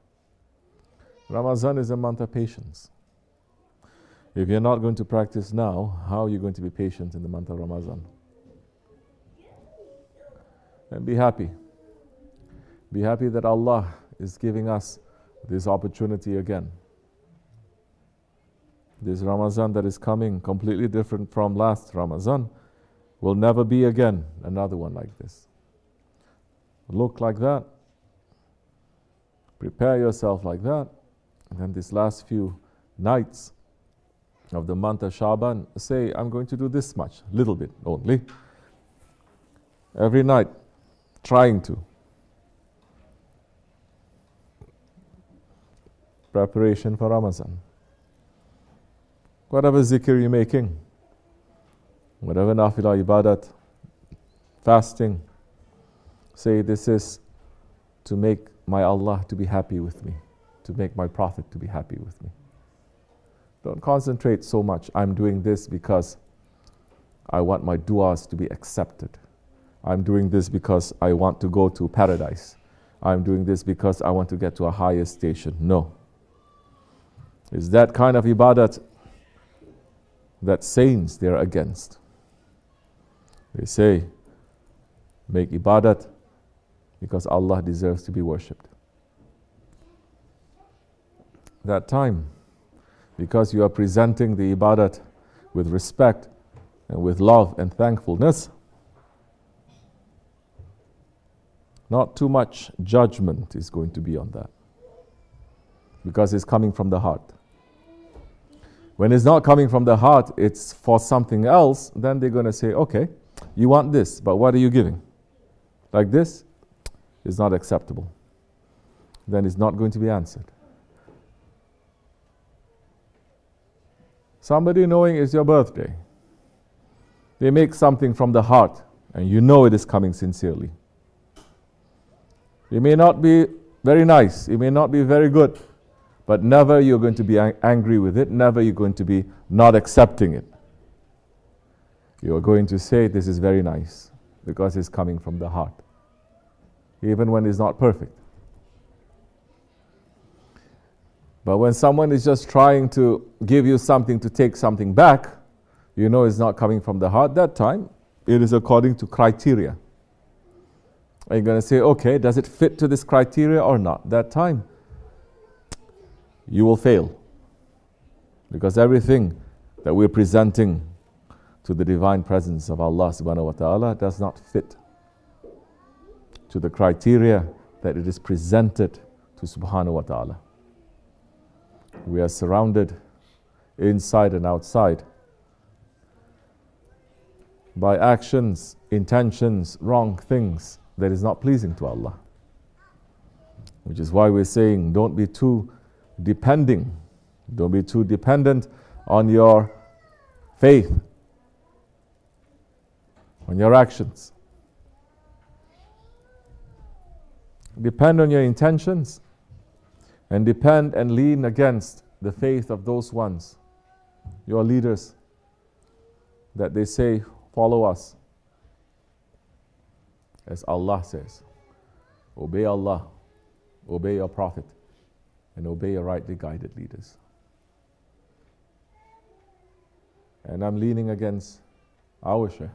Ramadan is a month of patience. If you're not going to practice now, how are you going to be patient in the month of Ramadan? And be happy. Be happy that Allah is giving us this opportunity again. This Ramadan that is coming, completely different from last Ramadan, will never be again another one like this. Look like that. Prepare yourself like that. And then these last few nights, of the month of Shaban, say, I'm going to do this much, little bit only. Every night, trying to. Preparation for Ramadan. Whatever zikr you're making, whatever nafila ibadat, fasting, say this is to make my Allah to be happy with me, to make my Prophet to be happy with me. Don't concentrate so much. I'm doing this because I want my du'as to be accepted. I'm doing this because I want to go to paradise. I'm doing this because I want to get to a higher station. No. It's that kind of ibadat that saints they're against. They say, make ibadat because Allah deserves to be worshipped. That time, because you are presenting the ibadat with respect and with love and thankfulness, not too much judgment is going to be on that, because it's coming from the heart. When it's not coming from the heart, it's for something else, then they're going to say, okay, you want this, but what are you giving? Like this is not acceptable. Then it's not going to be answered. Somebody knowing it's your birthday, they make something from the heart, and you know it is coming sincerely. It may not be very nice, it may not be very good, but never you're going to be angry with it, never you're going to be not accepting it. You're going to say this is very nice, because it's coming from the heart, even when it's not perfect. But when someone is just trying to give you something to take something back, you know it's not coming from the heart. That time, it is according to criteria. And you're going to say, okay, does it fit to this criteria or not? That time, you will fail. Because everything that we're presenting to the divine presence of Allah subhanahu wa ta'ala does not fit to the criteria that it is presented to subhanahu wa ta'ala. We are surrounded inside and outside by actions, intentions, wrong things that is not pleasing to Allah. Which is why we're saying don't be too dependent on your faith, on your actions. Depend on your intentions, and depend and lean against the faith of those ones, your leaders, that they say, follow us. As Allah says, obey Allah, obey your Prophet, and obey your rightly guided leaders. And I'm leaning against our Shaykh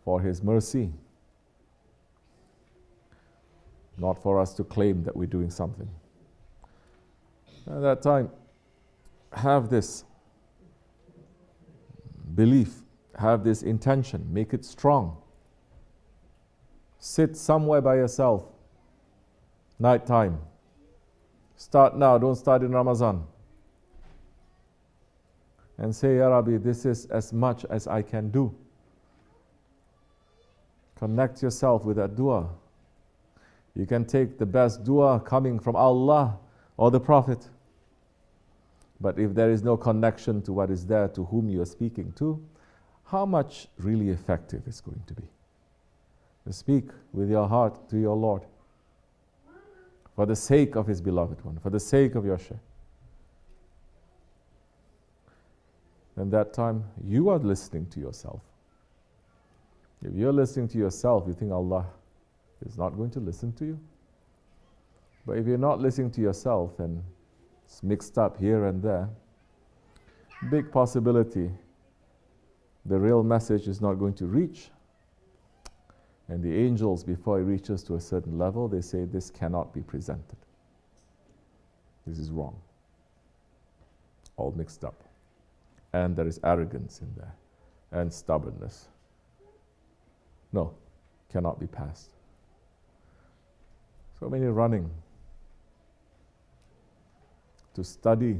for his mercy, not for us to claim that we're doing something. At that time, have this belief, have this intention, make it strong. Sit somewhere by yourself, night time. Start now, don't start in Ramadan. And say, Ya Rabbi, this is as much as I can do. Connect yourself with that dua. You can take the best dua coming from Allah or the Prophet. But if there is no connection to what is there to whom you are speaking to, how much really effective is going to be? Speak with your heart to your Lord for the sake of His beloved one, for the sake of your Shaykh. And that time you are listening to yourself. If you're listening to yourself, you think Allah is not going to listen to you. But if you're not listening to yourself and it's mixed up here and there, big possibility the real message is not going to reach. And the angels, before it reaches to a certain level, they say this cannot be presented. This is wrong. All mixed up. And there is arrogance in there and stubbornness. No, cannot be passed. So many running to study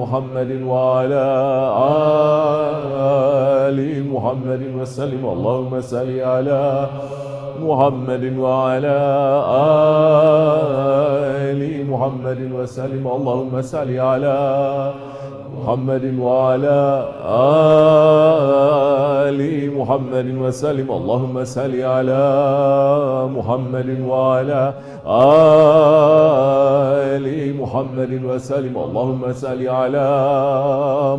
محمد وعلى آل محمد وسلم اللهم صل على محمد وعلى آل محمد وسلم اللهم صل على محمد وعلى آل محمد وسلم اللهم صل على محمد وعلى آل محمد وسلم اللهم صل على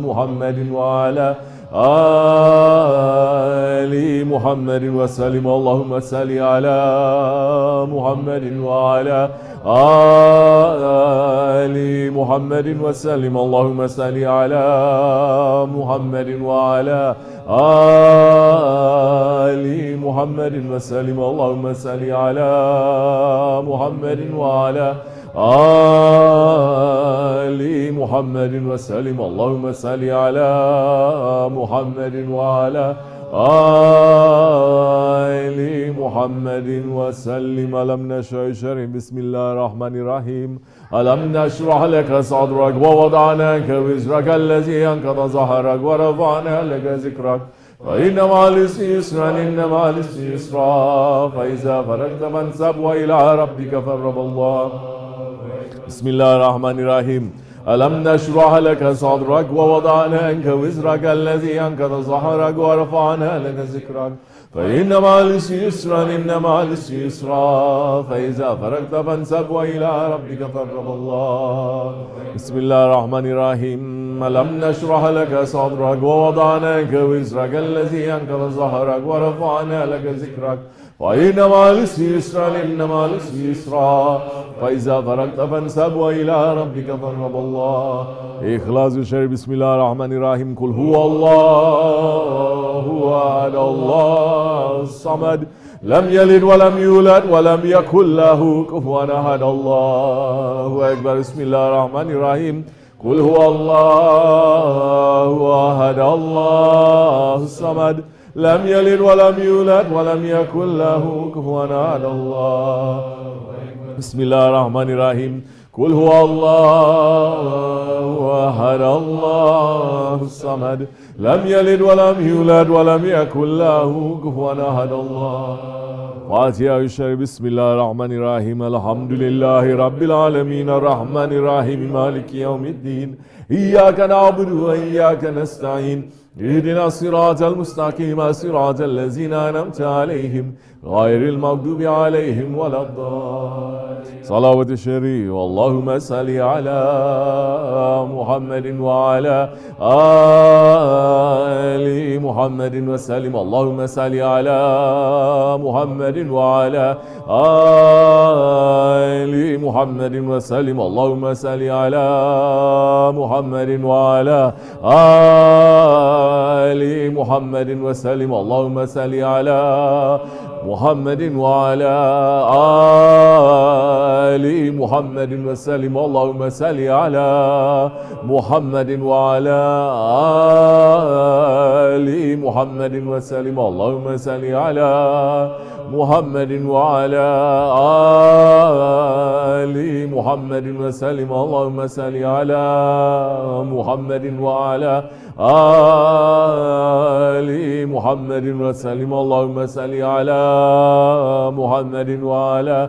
محمد وعلى آل محمد وسلم اللهم صل على محمد وعلى آل محمد وسلم اللهم صل على محمد وعلى آل محمد وسلم اللهم صل على محمد وعلى آل محمد وسلم اللهم صل على محمد وعلى آل محمد وسلم ألم نشرح بسم الله الرحمن الرحيم ألم نشرح لك صدرك ووضعنا عنك وزرك الذي أنقض ظهرك ورفعنا لك ذكرك فإن مع العسر يسرا إن مع العسر يسرا فإذا فرغت فانصب وإلى ربك فارغب الله بسم الله الرحمن الرحيم ألم نشرح لك صدرك ووضعنا عنك وزرك الذي أنقض ظهرك ورفعنا لك ذكرك فإن مع العسر يسرا إن مع العسر يسرا فإذا فرغت فانصب وإلى ربك فارغب الله بسم الله الرحمن الرحيم ألم نشرح لك صدرك ووضعنا عنك وزرك الذي أنقض ظهرك ورفعنا لك ذكرك وإن مع العسر يسرا إن مع العسر يسرا فإذا فرغت فانصب وإلى ربك فارغب الله إخلاص الشر بسم الله الرحمن الرحيم قل هو الله أحد الله الصمد لم يلد ولم يولد ولم يكن له كفوا أحد الله أكبر بسم الله الرحمن الرحيم قل هو الله أحد الله الصمد لم يلد ولم يولد ولم يكن له كفوا أحد الله بسم الله الرحمن الرحيم قل هو الله أحد الله الصمد لم يلد ولم يولد ولم يكن له كفوا أحد الله فاتحة الشريف بسم الله الرحمن الرحيم الحمد لله رب العالمين الرحمن الرحيم مالك يوم الدين إياك نعبد وإياك نستعين اهدنا الصراط المستقيم صراط الذين أنعمت عليهم غير المغضوب عليهم ولا الضالين صلوات الشريف اللهم صل على محمد وعلى آل محمد وسلم اللهم صل على محمد وعلى آل محمد وسلم اللهم صل على محمد وعلى آل محمد وسلم اللهم صل على محمد وعلى آل محمد وسلم اللهم صل على محمد وعلى آل محمد وسلم اللهم صل على محمد وعلى آل محمد وسلم اللهم صل على محمد وعلى آل محمد وسلم اللهم صل على محمد وعلى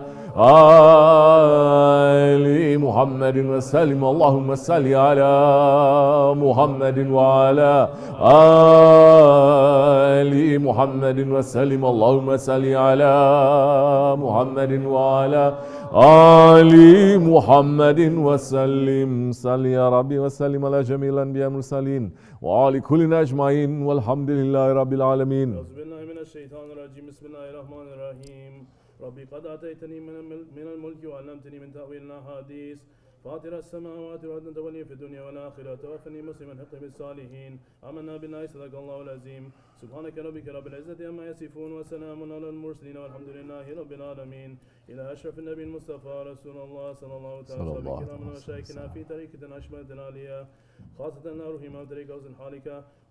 آل محمد وسلم اللهم صل على محمد وعلى آل محمد وسلم اللهم صل على محمد وعلى آل محمد وسلم صل يا ربي وسلم على جميع الأنبياء والمرسلين وعلى كل أجمعين والحمد لله رب العالمين. أعوذ بالله من الشيطان الرجيم بسم الله الرحمن الرحيم ربي قد آتيتني من الملك وعلمتني من تأويل الأحاديث فاطر السماوات والأرض أنت ولي في الدنيا والآخرة توفني مسلما حقا بالصالحين آمنا بالله صدق الله العظيم سبحانك ربك رب العزة عما يصفون وسلام على المرسلين والحمد لله رب العالمين إلى أشرف النبي المصطفى رسول الله صلى الله عليه وسلم كرامنا ومشايخنا في طريقة أشمل العالية خاصة روحي ما طريق أوزن حالك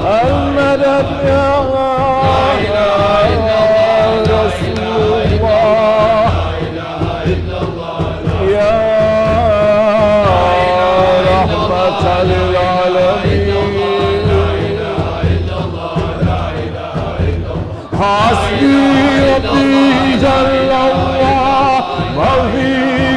المدد يا رسول الله يا رحمة للعالمين حسبي ربي جل الله ما في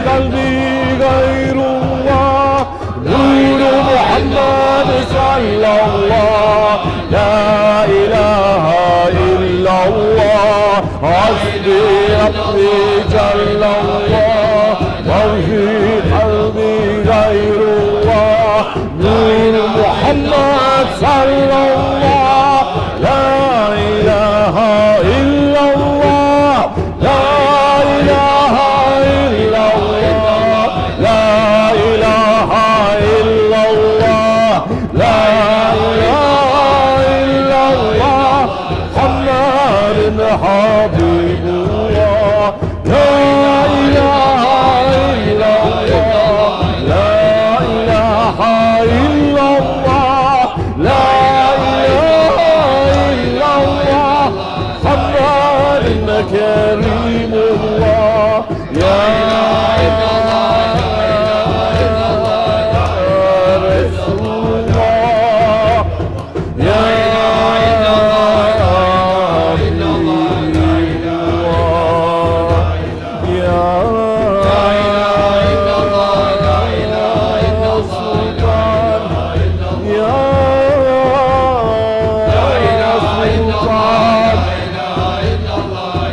قلبي غير الله نور محمد صلى الله لا إله إلا الله حسبي ربي جل الله ما في قلبي غير الله نور محمد صلى الله لا إله إلا الله لا إله إلا الله لا إله إلا الله لا إله إلا الله محمد حبيب الله لا إله إلا الله لا إله إلا الله لا إله إلا الله محمد كريم الله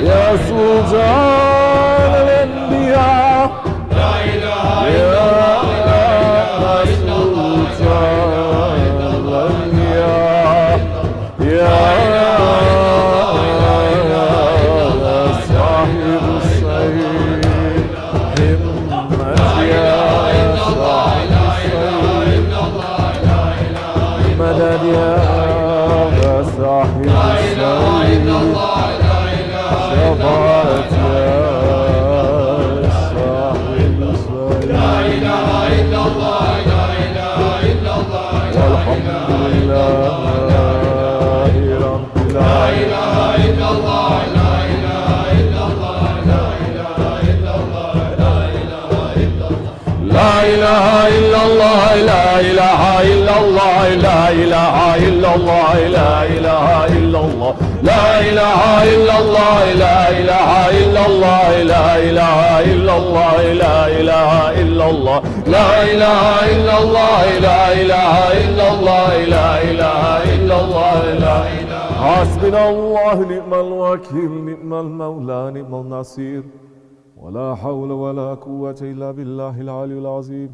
يا سلطان الأنبياء لا إله إلا الله سلطان الأنبياء يا صاحب السيد همت يا صاحب السيد مدد يا صاحب السيد شفاعة يا صاحب السيد لا إله إلا الله لا إله إلا الله والحمد لله رب العالمين لا إله إلا الله لا إله إلا الله لا إله إلا الله لا إله إلا الله لا إله إلا الله لا إله إلا الله لا إله إلا الله لا إله إلا الله لا إله إلا الله لا إله إلا الله لا إله إلا الله لا إله إلا الله لا إله إلا الله لا إله إلا الله لا إله حسبنا الله نعم الوكيل نعم المولى نعم النصير ولا حول ولا قوة إلا بالله العلي العظيم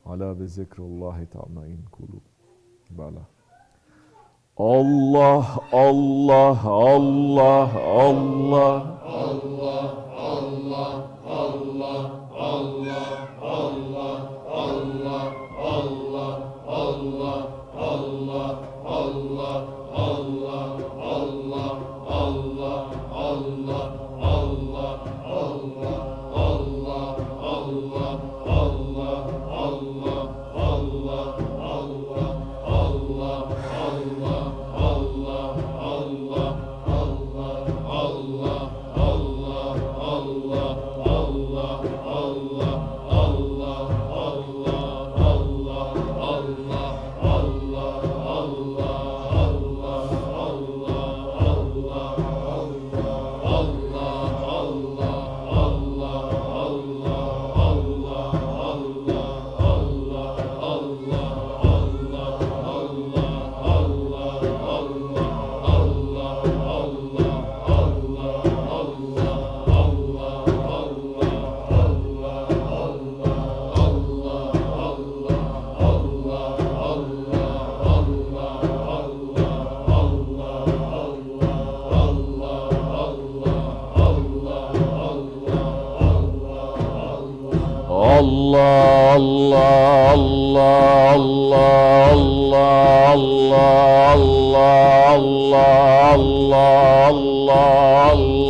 على بذكر الله تطمئن قلوب بلى الله الله الله الله الله الله الله الله الله الله الله الله الله الله الله الله الله الله الله Allah Allah Allah Allah Allah Allah Allah Allah Allah Allah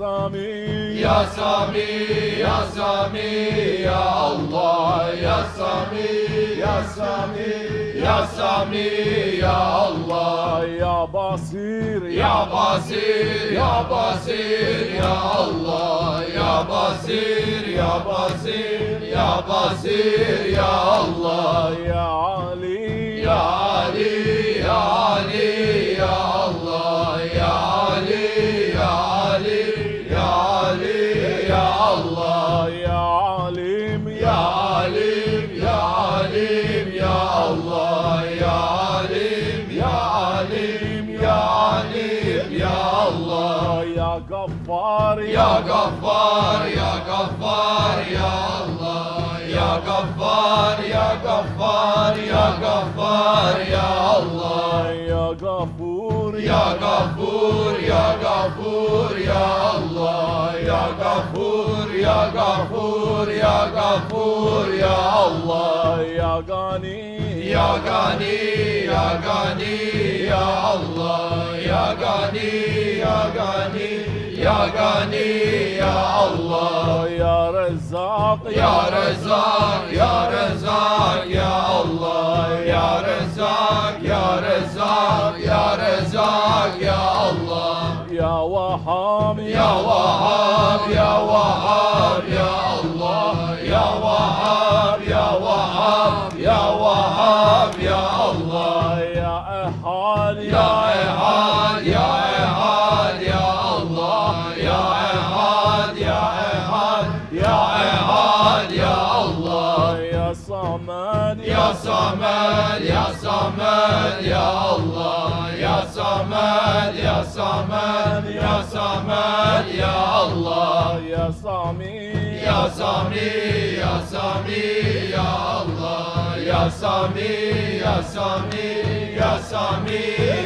سامي يا سامي يا سامي يا الله يا سامي يا سامي يا سامي يا الله يا بصير يا بصير يا بصير يا الله يا بصير يا بصير يا بصير يا الله يا علي يا علي يا علي يا الله يا علي يا علي يا علي يا الله يا عليم يا عليم يا عليم يا الله يا عليم يا عليم يا عليم يا الله يا غفار يا غفار يا غفار يا الله يا غفار يا غفار يا غفار يا الله يا غفور يا غفور يا غفور يا الله يا غفور يا غفور يا غفور يا الله يا غني يا غني يا غني يا الله يا غني يا غني يا غني يا الله يا رزاق يا رزاق يا رزاق يا الله يا رزاق يا رزاق يا رزاق يا الله يا وهاب يا وهاب يا وهاب يا الله يا وهاب يا وهاب يا وهاب يا الله يا أحد يا أحد يا أحد يا الله يا أحد يا أحد يا أحد يا الله يا صمد يا صمد يا صمد يا الله يا صمد يا صمد يا صمد يا الله يا صامي يا سامي يا سامي يا الله يا سامي يا سامي يا سامي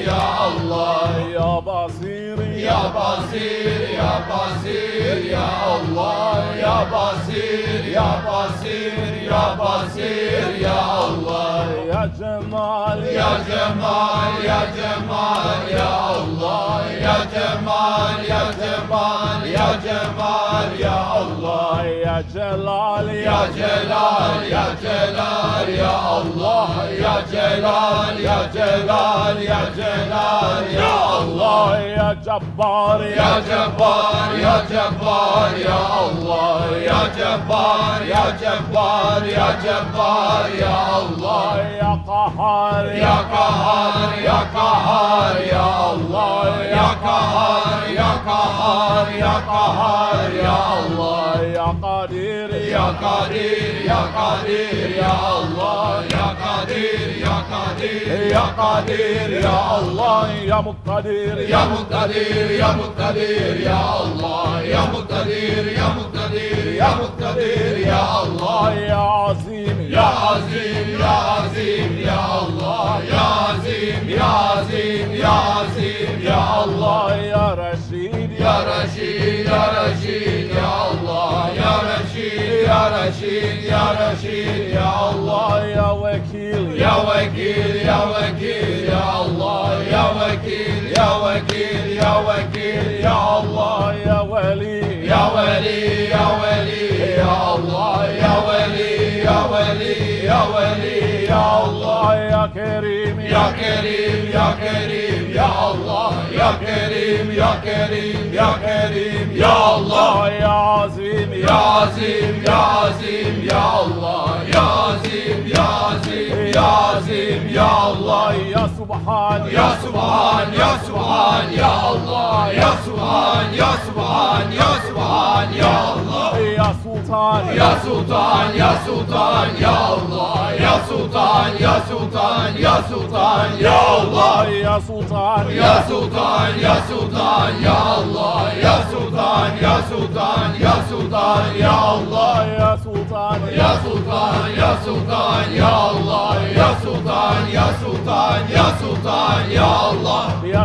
يا الله يا بصير يا بصير يا بصير يا الله يا بصير يا بصير يا بصير يا الله يا جمال يا جمال يا جمال يا الله يا جمال يا جمال يا جمال يا الله يا جلال يا جلال يا جلال يا الله يا جلال يا جلال يا جلال يا الله يا جبار يا جبار يا جبار يا الله يا جبار يا جبار يا جبار يا الله يا قهار يا قهار يا قهار يا الله يا قهار يا قهار يا قهار يا الله يا قدير يا قدير يا قدير يا الله يا قدير يا قدير يا قدير يا الله يا مقتدر يا مقتدر يا مقتدر يا الله يا مقتدر يا مقتدر يا مقتدر يا الله يا عظيم يا عظيم يا عظيم يا الله يا عظيم يا عظيم يا عظيم يا الله يا رشيد يا رشيد يا رشيد يا الله يا رشيد يا رشيد يا رشيد يا الله يا وكيل يا وكيل يا وكيل يا الله يا وكيل يا وكيل يا وكيل يا الله يا ولي يا ولي يا ولي يا الله يا ولي يا ولي يا ولي يا الله يا كريم يا كريم يا كريم يا الله يا كريم يا كريم يا كريم يا الله يا عظيم يا عظيم يا عظيم يا الله يا عظيم يا عظيم يا عظيم يا الله يا سبحان يا سبحان يا سبحان يا الله يا سبحان يا سبحان يا سبحان يا الله يا سلطان يا سلطان يا سلطان يا الله يا سلطان يا سلطان يا سلطان يا الله يا سلطان يا سلطان يا سلطان يا الله يا سلطان يا سلطان يا سلطان يا الله يا سلطان يا سلطان يا سلطان يا الله يا سلطان يا سلطان يا سلطان يا الله يا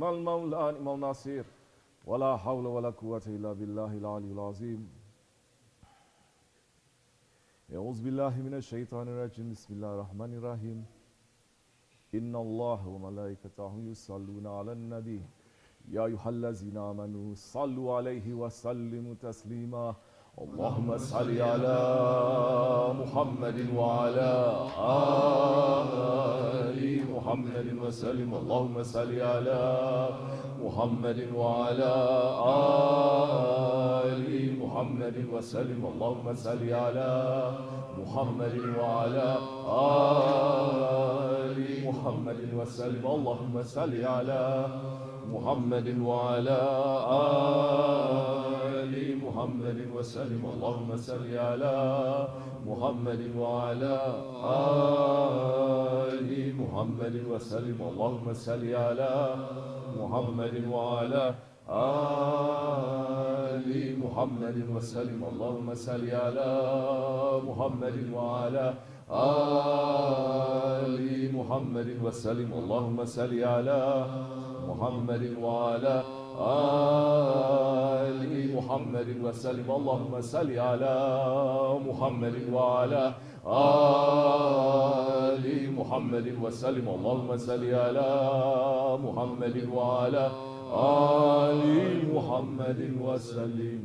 نعم المولى نعم النصير ولا حول ولا قوة إلا بالله العلي العظيم. أعوذ بالله من الشيطان الرجيم. بسم الله الرحمن الرحيم. إن الله وملائكته يصلون على النبي يا أيها الذين آمنوا صلوا عليه وسلموا تسليما. اللهم صل على محمد وعلى آل محمد وسلم. اللهم صل على محمد وعلى آل محمد وسلم. اللهم صل على محمد وعلى آل محمد وسلم. اللهم صل على محمد وعلى آل محمد وسلم. اللهم صل على محمد وعلى آل محمد وسلم. اللهم صل على محمد وعلى آل محمد وسلم. اللهم صل على محمد وعلى آل محمد وسلم. اللهم صل على محمد وعلى آل محمد وسلم. اللهم صل على محمد وعلى آل محمد وسلم. اللهم صل على محمد وعلى آل محمد وسلم.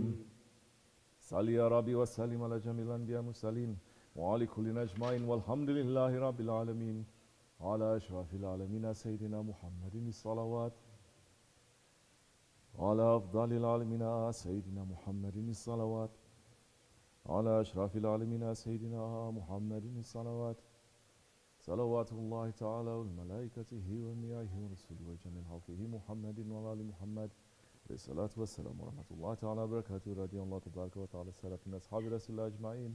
صل يا ربي وسلم على جميع الأنبياء المرسلين وعلى كل أجمعين والحمد لله رب العالمين. على أشرف العالمين سيدنا محمد الصلوات. على أفضل العالمين سيدنا محمد الصلوات. على أشرف العالمين سيدنا محمد الصلوات. صلوات الله تعالى وملائكته وأنبيائه ورسله وجميع خلقه محمد وعلى آل محمد بالصلاة والسلام ورحمة الله تعالى وبركاته. رضي الله تبارك وتعالى السلف من أصحاب رسول الله أجمعين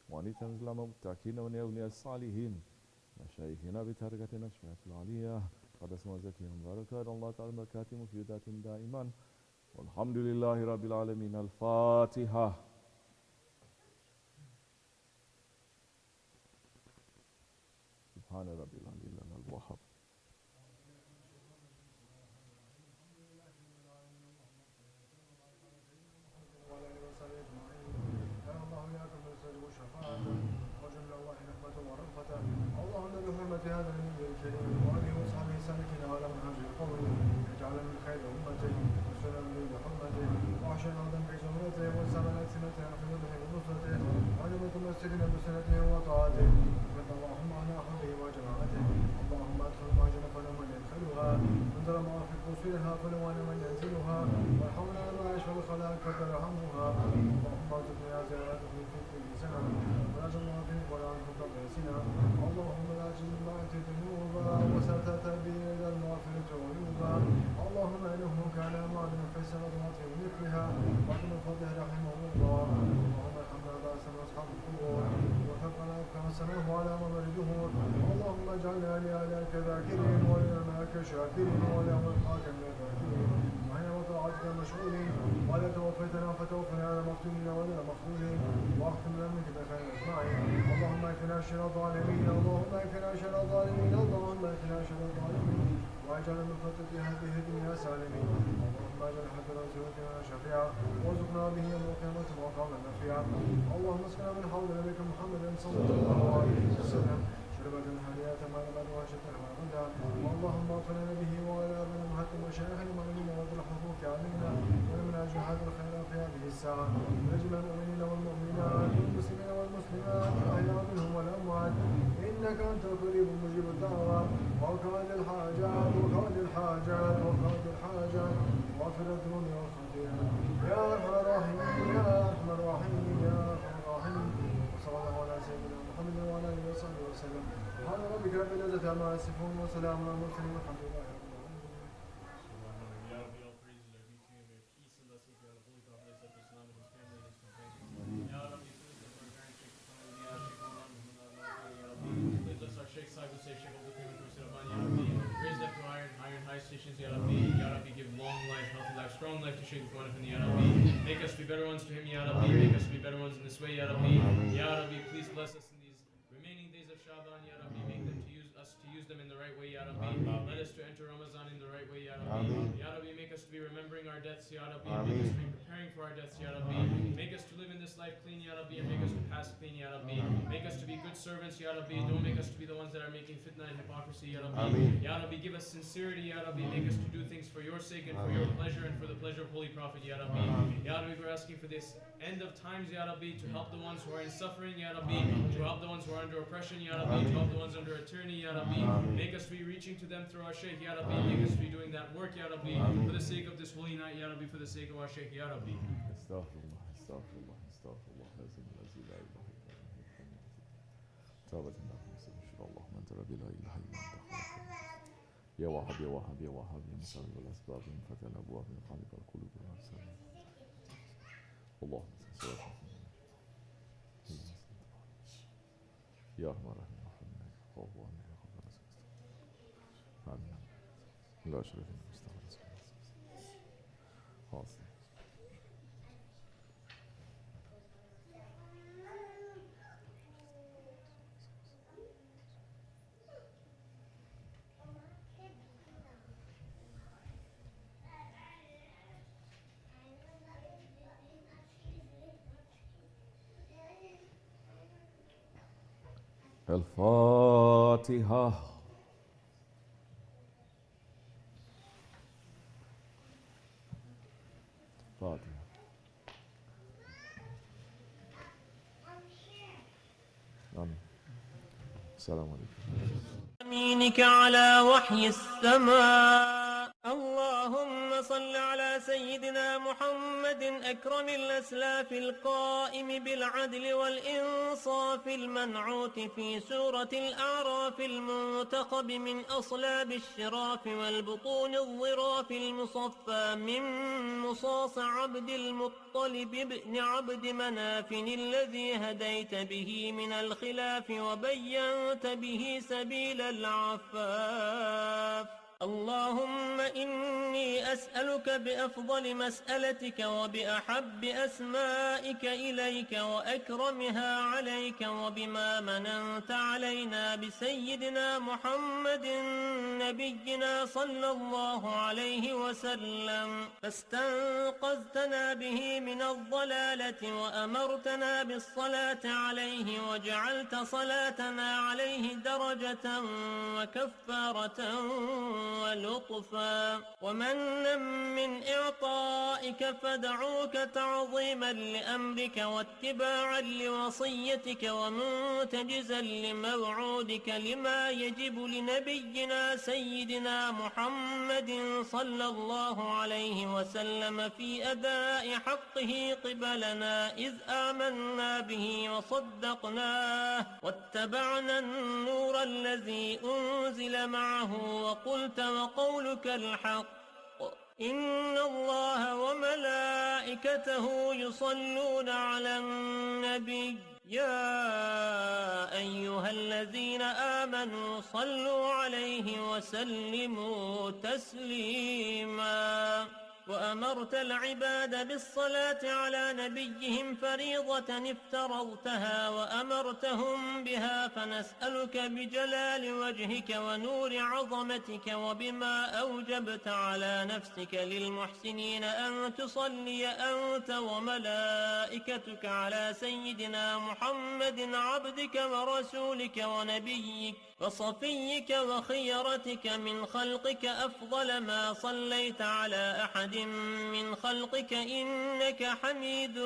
وعن التنزل المتقين والأولياء الصالحين مشايخنا بتركة نشفة العليا قدس وزكيهم بركات الله تعالى بركاتهم في ذاتهم دائما والحمد لله رب العالمين. الفاتحة. سبحان ربي العلي الوهاب. اللهم بحرمة هذا النبي الكريم وآله وصحبه سالكين على منهج القوم اجعل من خير أمته وسلم لي بحرمته وأحشر أرضا في زمرته وسمن ألسنته في ذبه ونصرته وعلم متمسكين بسنته وطاعته ومن اللهم على حبه وجماعته. اللهم أدخل معجنة فلمن يدخلها انزل ما في قصورها فلمن من ينزلها وارحمنا ما أشفى الخلائق فترحمها. اللهم ارزقنا يا زيارته في كل سنة ولا جمع في القرآن فقط سنة. اللهم لا جمعت ذنوبا وستت به إلى المغفرة عيوبا. اللهم إنه كان معنا في السماوات ومثلها ومن فضله رحمه الله. اللهم ارحمنا بأس أصحاب ذاكرين ولنعمك شاكرين ولنلقاك من الذاكرين وحين وطاعتك مشغولين ولا توفيتنا فتوفنا على مفتونين ولا مخذولين واختم لنا بخير اجمعين اللهم اكفنا شر الظالمين اللهم اكفنا شر الظالمين اللهم اكفنا شر الظالمين واجعل من فترة هذه الدنيا سالمين اللهم اجعل حتى رسولتنا شفيعا وارزقنا به يوم القيامة مقاما نفيعا اللهم اسقنا من حوض نبيك محمد صلى الله عليه وسلم شربة هنيئة ما نباتها شتى ما غدا اللهم اغفر لنا به وعلى ابنا محتم وشيخنا المؤمنين وذل الحقوق علينا ولمن اجل هذا الخير في هذه الساعة ونجمع المؤمنين والمؤمنات والمسلمين والمسلمات الاحياء منهم والاموات انك انت القريب مجيب الدعوات وقاضي الحاجات وقاضي الحاجات وقاضي الحاجات واغفر الذنوب والخطيئات يا ارحم الراحمين يا ارحم الراحمين يا ارحم الراحمين وصلى الله على سيدنا محمد وعلى اله وصحبه وسلم سبحان ربك رب العزة عما يصفون وسلام على المرسلين والحمد لله رب Stations, Ya Rabbi. Ya Rabbi, give long life, healthy life, strong life to Shaykh Al-Qur'an, Ya Rabbi. Make us be better ones to him, Ya Rabbi. Make us be better ones in this way, Ya Rabbi. Ya Rabbi, please bless us in these remaining days of Shaban, Ya Rabbi. Make them to use them in the right way, Ya Rabbi. Let us to enter Ramadan in the right way, Ya Rabbi. Ya Rabbi, make us to be remembering our deaths, Ya Rabbi. Make us to be preparing for our deaths, Ya Rabbi. Make us to live in this life clean, Ya Rabbi, and make us to pass clean, Ya Rabbi. Make us to be good servants, Ya Rabbi. Don't make us to be the ones that are making fitna and hypocrisy, Ya Rabbi. Ya Rabbi, give us sincerity, Ya Rabbi. Make us to do things for your sake and for your pleasure and for the pleasure of Holy Prophet, Ya Rabbi. Ya Rabbi, we're asking for this end of times, Ya Rabbi, to help the ones who are in suffering, Ya Rabbi, to help the ones who are under oppression, Ya Rabbi, to help the ones under tyranny, Ya Rabbi. Make us to be reaching to them through our Shaykh, Ya Rabbi. Make us to be doing that work, Ya Rabbi, for the sake of this holy night, Ya Rabbi, for the sake of our Shaykh, Ya Rabbi. Astaghfirullah, astaghfirullah, astaghfirullah. Lazim, lazim, la ilaha illa anta. Tawbatan nafsi, Allahumma anta rabbi la ilaha illa anta khalaqtani. Ya Wahhab, Ya Wahhab, Ya Wahhab, Ya Musawwir al-asbab, Ya Fatah al-abwab, Ya Khaliq al-qulub wal-absar. Allahumma salli ala Ya Rahman Rahim, Rahman Rahim, Amin. لا شريك له مستغرق خاص الفاتحة. فاتحة. آمين. السلام عليكم. يمينك على وحي السماء. اللهم صل على سيدنا محمد أكرم الأسلاف القائم بالعدل والإنصاف المنعوت في سورة الأعراف المنتخب من أصلاب الشراف والبطون الظراف المصفى من مصاص عبد المطلب بن عبد مناف الذي هديت به من الخلاف وبينت به سبيل العفاف. اللهم إني أسألك بأفضل مسألتك وبأحب أسمائك إليك وأكرمها عليك وبما مننت علينا بسيدنا محمد نبينا صلى الله عليه وسلم فاستنقذتنا به من الضلالة وأمرتنا بالصلاة عليه وجعلت صلاتنا عليه درجة وكفارة ولطفا ومنا من إعطائك فدعوك تعظيما لأمرك واتباعا لوصيتك ومنتجزا لموعودك لما يجب لنبينا سيدنا محمد صلى الله عليه وسلم في أداء حقه قبلنا إذ آمنا به وصدقناه واتبعنا النور الذي أنزل معه وقلت وقولك الحق إن الله وملائكته يصلون على النبي يا أيها الذين آمنوا صلوا عليه وسلموا تسليما وأمرت العباد بالصلاة على نبيهم فريضة افترضتها وأمرتهم بها فنسألك بجلال وجهك ونور عظمتك وبما أوجبت على نفسك للمحسنين أن تصلي أنت وملائكتك على سيدنا محمد عبدك ورسولك ونبيك وصفيك وخيرتك من خلقك أفضل ما صليت على أحد من خلقك إنك حميد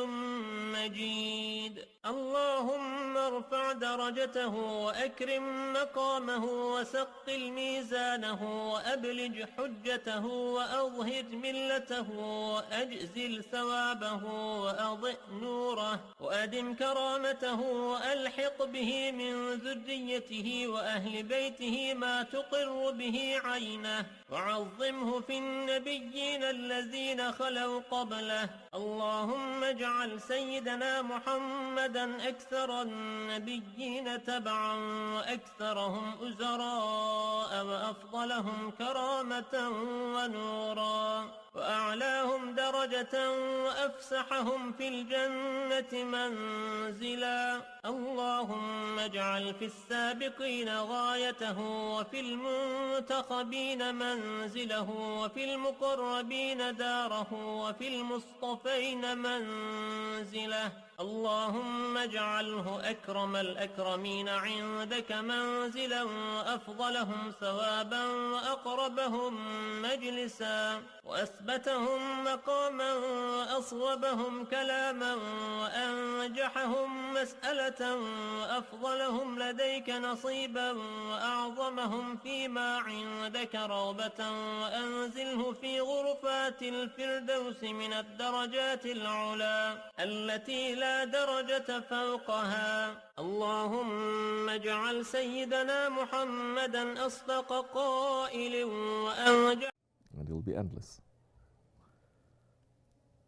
مجيد اللهم ارفع درجته وأكرم مقامه وثقل ميزانه وأبلج حجته وأظهر ملته وأجزل ثوابه وأضئ نوره وأدم كرامته وألحق به من ذريته وأهل بيته ما تقر به عينه وعظمه في النبيين الذين خلوا قبله اللهم اجعل سيدنا محمدا أكثر النبيين تبعا وأكثرهم أزراء وأفضلهم كرامة ونورا وأعلاهم درجة وأفسحهم في الجنة منزلا اللهم اجعل في السابقين غايته وفي المنتخبين منزله وفي المقربين داره وفي المصطفين منزله اللهم اجعله أكرم الأكرمين عندك منزلا وأفضلهم ثوابا وأقربهم مجلسا وأثبتهم مقاما وأصوبهم كلاما وأنجحهم مسألة وأفضلهم لديك نصيبا وأعظمهم فيما عندك رغبة وأنزله في غرفات الفردوس من الدرجات العلا التي لا درجة فوقها اللهم اجعل سيدنا محمدا أصدق قائل وأنجح. And it'll be endless.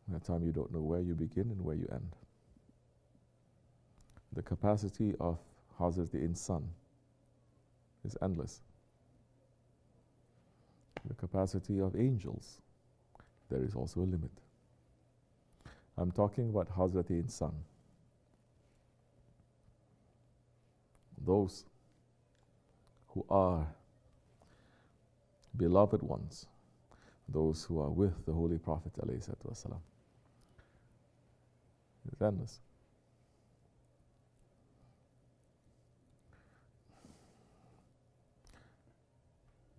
At that time you don't know where you begin and where you end. The capacity of Hazrat the Insan is endless. The capacity of angels, there is also a limit. I'm talking about Hazrat the Insan. Those who are beloved ones, those who are with the Holy Prophet ﷺ. It's endless.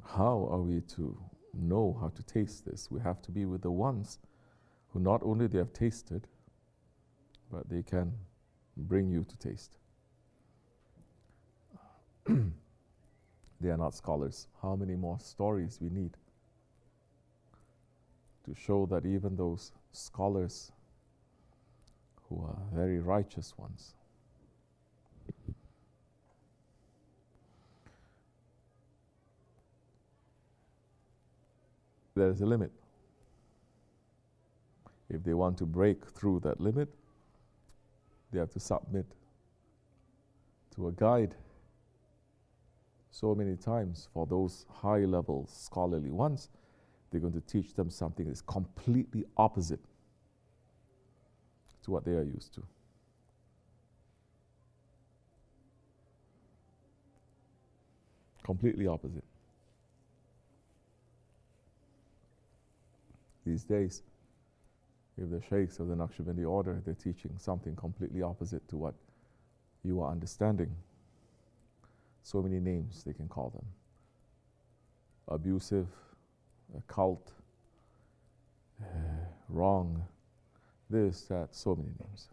How are we to know how to taste this? We have to be with the ones who not only they have tasted, but they can bring you to taste. They are not scholars. How many more stories we need to show that even those scholars who are very righteous ones, there is a limit. If they want to break through that limit, they have to submit to a guide. So many times for those high-level scholarly ones, they're going to teach them something that's completely opposite to what they are used to. Completely opposite. These days, if the sheikhs of the Naqshbandi order, they're teaching something completely opposite to what you are understanding. So many names they can call them. Abusive, occult, wrong, this, that, so many names.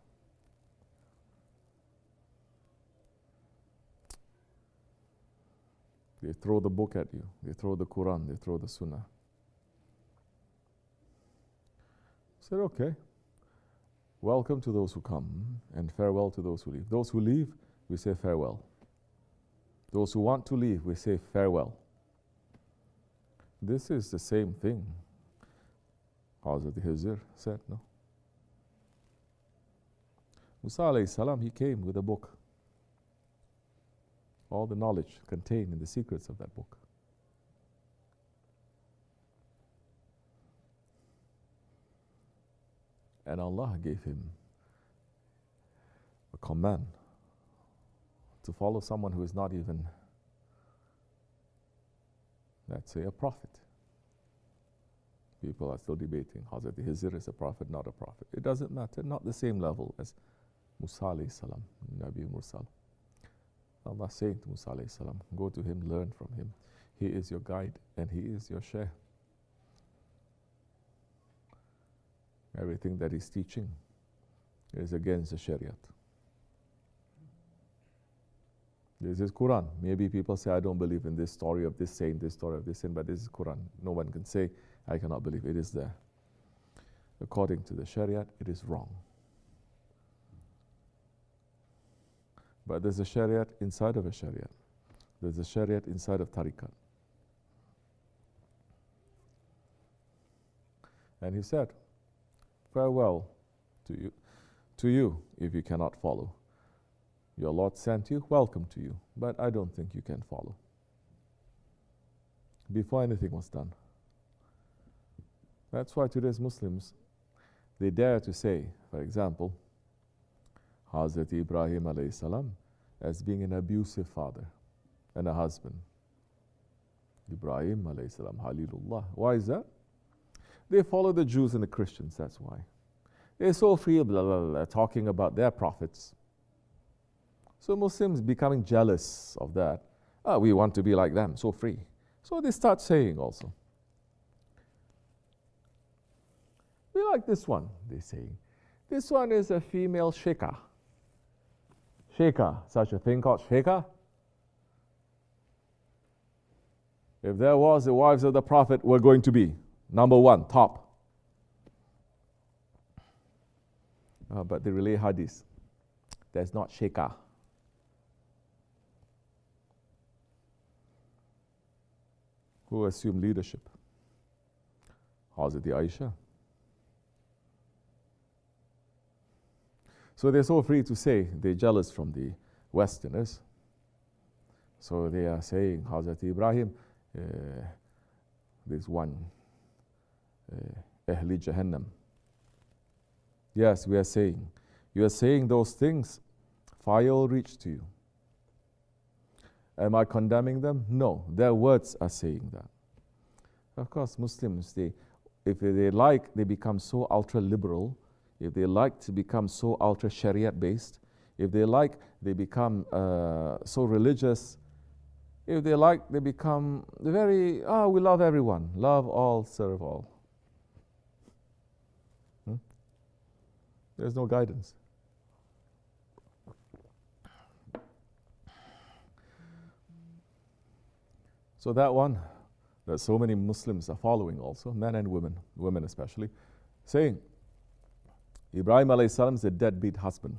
They throw the book at you, they throw the Quran, they throw the Sunnah. I said, okay, welcome to those who come and farewell to those who leave. Those who leave, we say farewell. Those who want to leave, we say farewell. This is the same thing Hazrat Hizr said, no? Musa alayhi salam, he came with a book. All the knowledge contained in the secrets of that book. And Allah gave him a command to follow someone who is not even, let's say, a prophet. People are still debating, Hazrat Hizr is a prophet, not a prophet. It doesn't matter, not the same level as Musa alayhi salam, Nabi Mursal. Allah saying to Musa alayhi salam, go to him, learn from him. He is your guide and he is your sheikh. Everything that he's teaching is against the Shariat. This is Quran. Maybe people say, I don't believe in this story of this saint, this story of this saint, but this is Quran. No one can say, I cannot believe. It is there. According to the Shariat, it is wrong. But there's a Shariat inside of a Shariat. There's a Shariat inside of Tariqat. And he said, farewell to you if you cannot follow. Your Lord sent you, welcome to you, but I don't think you can follow. Before anything was done. That's why today's Muslims, they dare to say, for example, Hazrat Ibrahim alayhi salam as being an abusive father and a husband. Ibrahim alayhi salam, Halilullah. Why is that? They follow the Jews and the Christians, that's why. They're so free, blah, blah, blah, talking about their prophets. So Muslims becoming jealous of that. We want to be like them, so free. So they start saying also. We like this one, they say. This one is a female sheikha. Sheikha, such a thing called sheikha. If there was, the wives of the Prophet were going to be number one, top. But they relay hadith. There's not sheikha. Who assumed leadership? Hazrat Aisha. So they're so free to say they're jealous from the Westerners. So they are saying, Hazrat Ibrahim, there's one, Ahli Jahannam. Yes, we are saying. You are saying those things, fire will reach to you. Am I condemning them? No, their words are saying that. Of course, Muslims, if they like, they become so ultra-liberal. If they like to become so ultra-Shariat-based. If they like, they become so religious. If they like, they become very, we love everyone. Love all, serve all. There's no guidance. So that one, that so many Muslims are following also, men and women especially, saying, Ibrahim alayhi salam is a deadbeat husband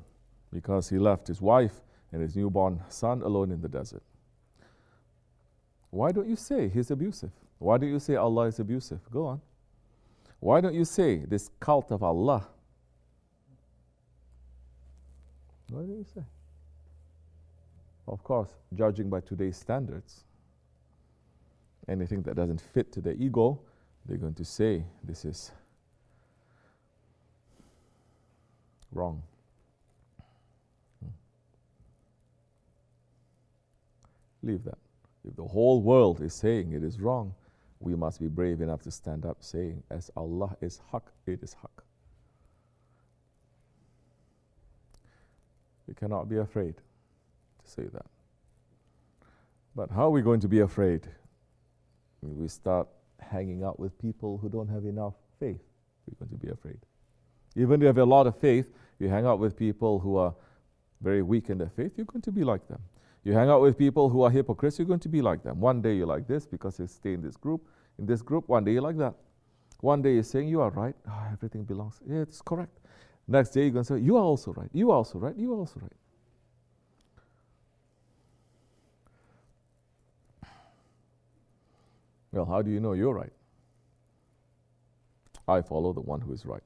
because he left his wife and his newborn son alone in the desert. Why don't you say he's abusive? Why don't you say Allah is abusive? Go on. Why don't you say this cult of Allah? What do you say? Of course, judging by today's standards, anything that doesn't fit to their ego, they're going to say this is wrong. Leave that. If the whole world is saying it is wrong, we must be brave enough to stand up saying, as Allah is haq, it is haq. We cannot be afraid to say that. But how are we going to be afraid? We start hanging out with people who don't have enough faith. We're going to be afraid. Even if you have a lot of faith, you hang out with people who are very weak in their faith, you're going to be like them. You hang out with people who are hypocrites, you're going to be like them. One day you're like this because you stay in this group. In this group, one day you're like that. One day you're saying, you are right. Everything belongs. Yeah, it's correct. Next day you're going to say, you are also right. You are also right. You are also right. Well, how do you know you're right? I follow the one who is right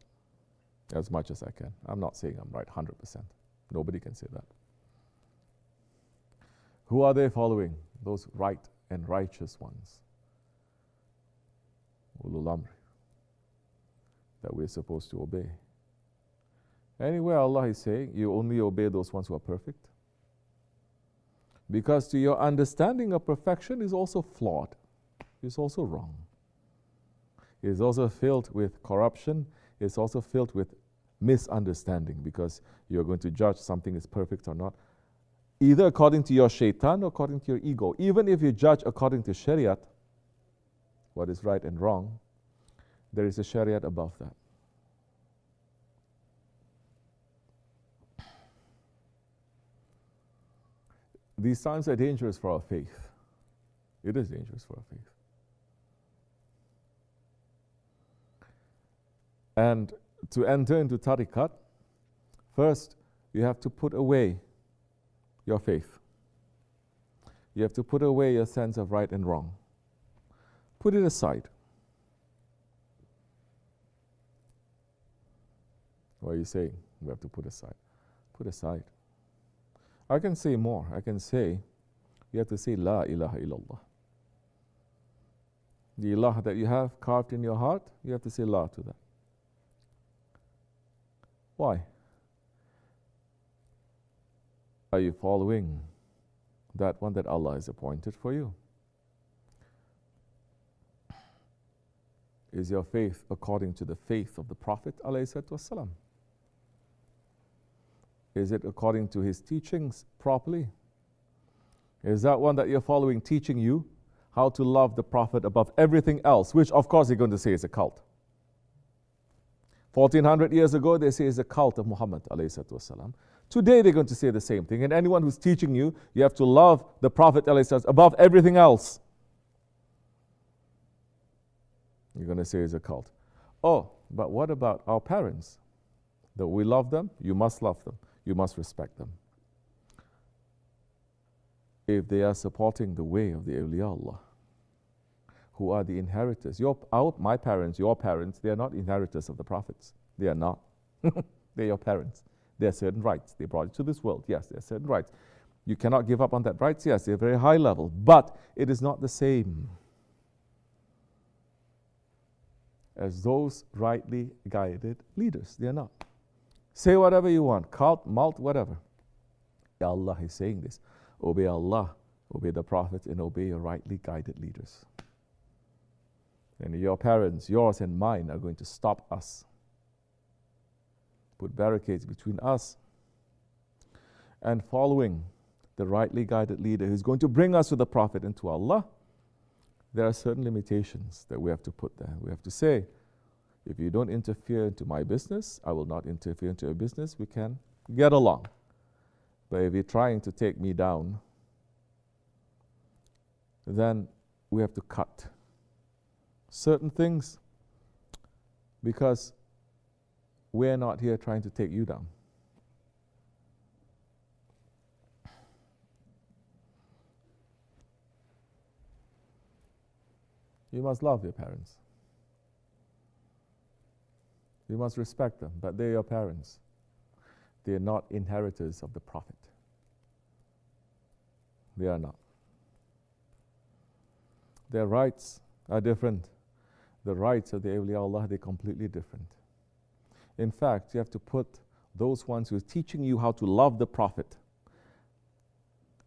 as much as I can. I'm not saying I'm right 100%. Nobody can say that. Who are they following? Those right and righteous ones. Ulul Amr, that we're supposed to obey. Anyway, Allah is saying, you only obey those ones who are perfect. Because to your understanding of perfection is also flawed. It's also wrong. It's also filled with corruption. It's also filled with misunderstanding, because you're going to judge something is perfect or not, either according to your shaitan or according to your ego. Even if you judge according to Shariat, what is right and wrong, there is a Shariat above that. These times are dangerous for our faith. It is dangerous for our faith. And to enter into tariqat, first you have to put away your faith. You have to put away your sense of right and wrong. Put it aside. What are you saying? We have to put aside. Put aside. I can say more. I can say, you have to say La ilaha illallah. The ilah that you have carved in your heart, you have to say La to that. Why? Are you following that one that Allah has appointed for you? Is your faith according to the faith of the Prophet ﷺ? Is it according to his teachings properly? Is that one that you're following teaching you how to love the Prophet above everything else, which of course you're going to say is a cult? 1400 years ago, they say it's a cult of Muhammad ﷺ. Today, they're going to say the same thing. And anyone who's teaching you, you have to love the Prophet ﷺ above everything else, you're going to say it's a cult. Oh, but what about our parents? That we love them, you must love them. You must respect them. If they are supporting the way of the awliya Allah, who are the inheritors. My parents, your parents, they are not inheritors of the prophets. They are not. They're your parents. There are certain rights. They brought you to this world. Yes, there are certain rights. You cannot give up on that rights. Yes, they're very high level. But it is not the same as those rightly guided leaders. They are not. Say whatever you want. Cult, malt, whatever. Allah is saying this. Obey Allah, obey the Prophet, and obey your rightly guided leaders. And your parents, yours and mine, are going to stop us. Put barricades between us and following the rightly guided leader who's going to bring us to the Prophet and to Allah. There are certain limitations that we have to put there. We have to say, if you don't interfere into my business, I will not interfere into your business. We can get along. But if you're trying to take me down, then we have to cut certain things, because we're not here trying to take you down. You must love your parents. You must respect them, but they're your parents. They are not inheritors of the Prophet. They are not. Their rights are different. The rights of the awliya Allah, they're completely different. In fact, you have to put those ones who are teaching you how to love the Prophet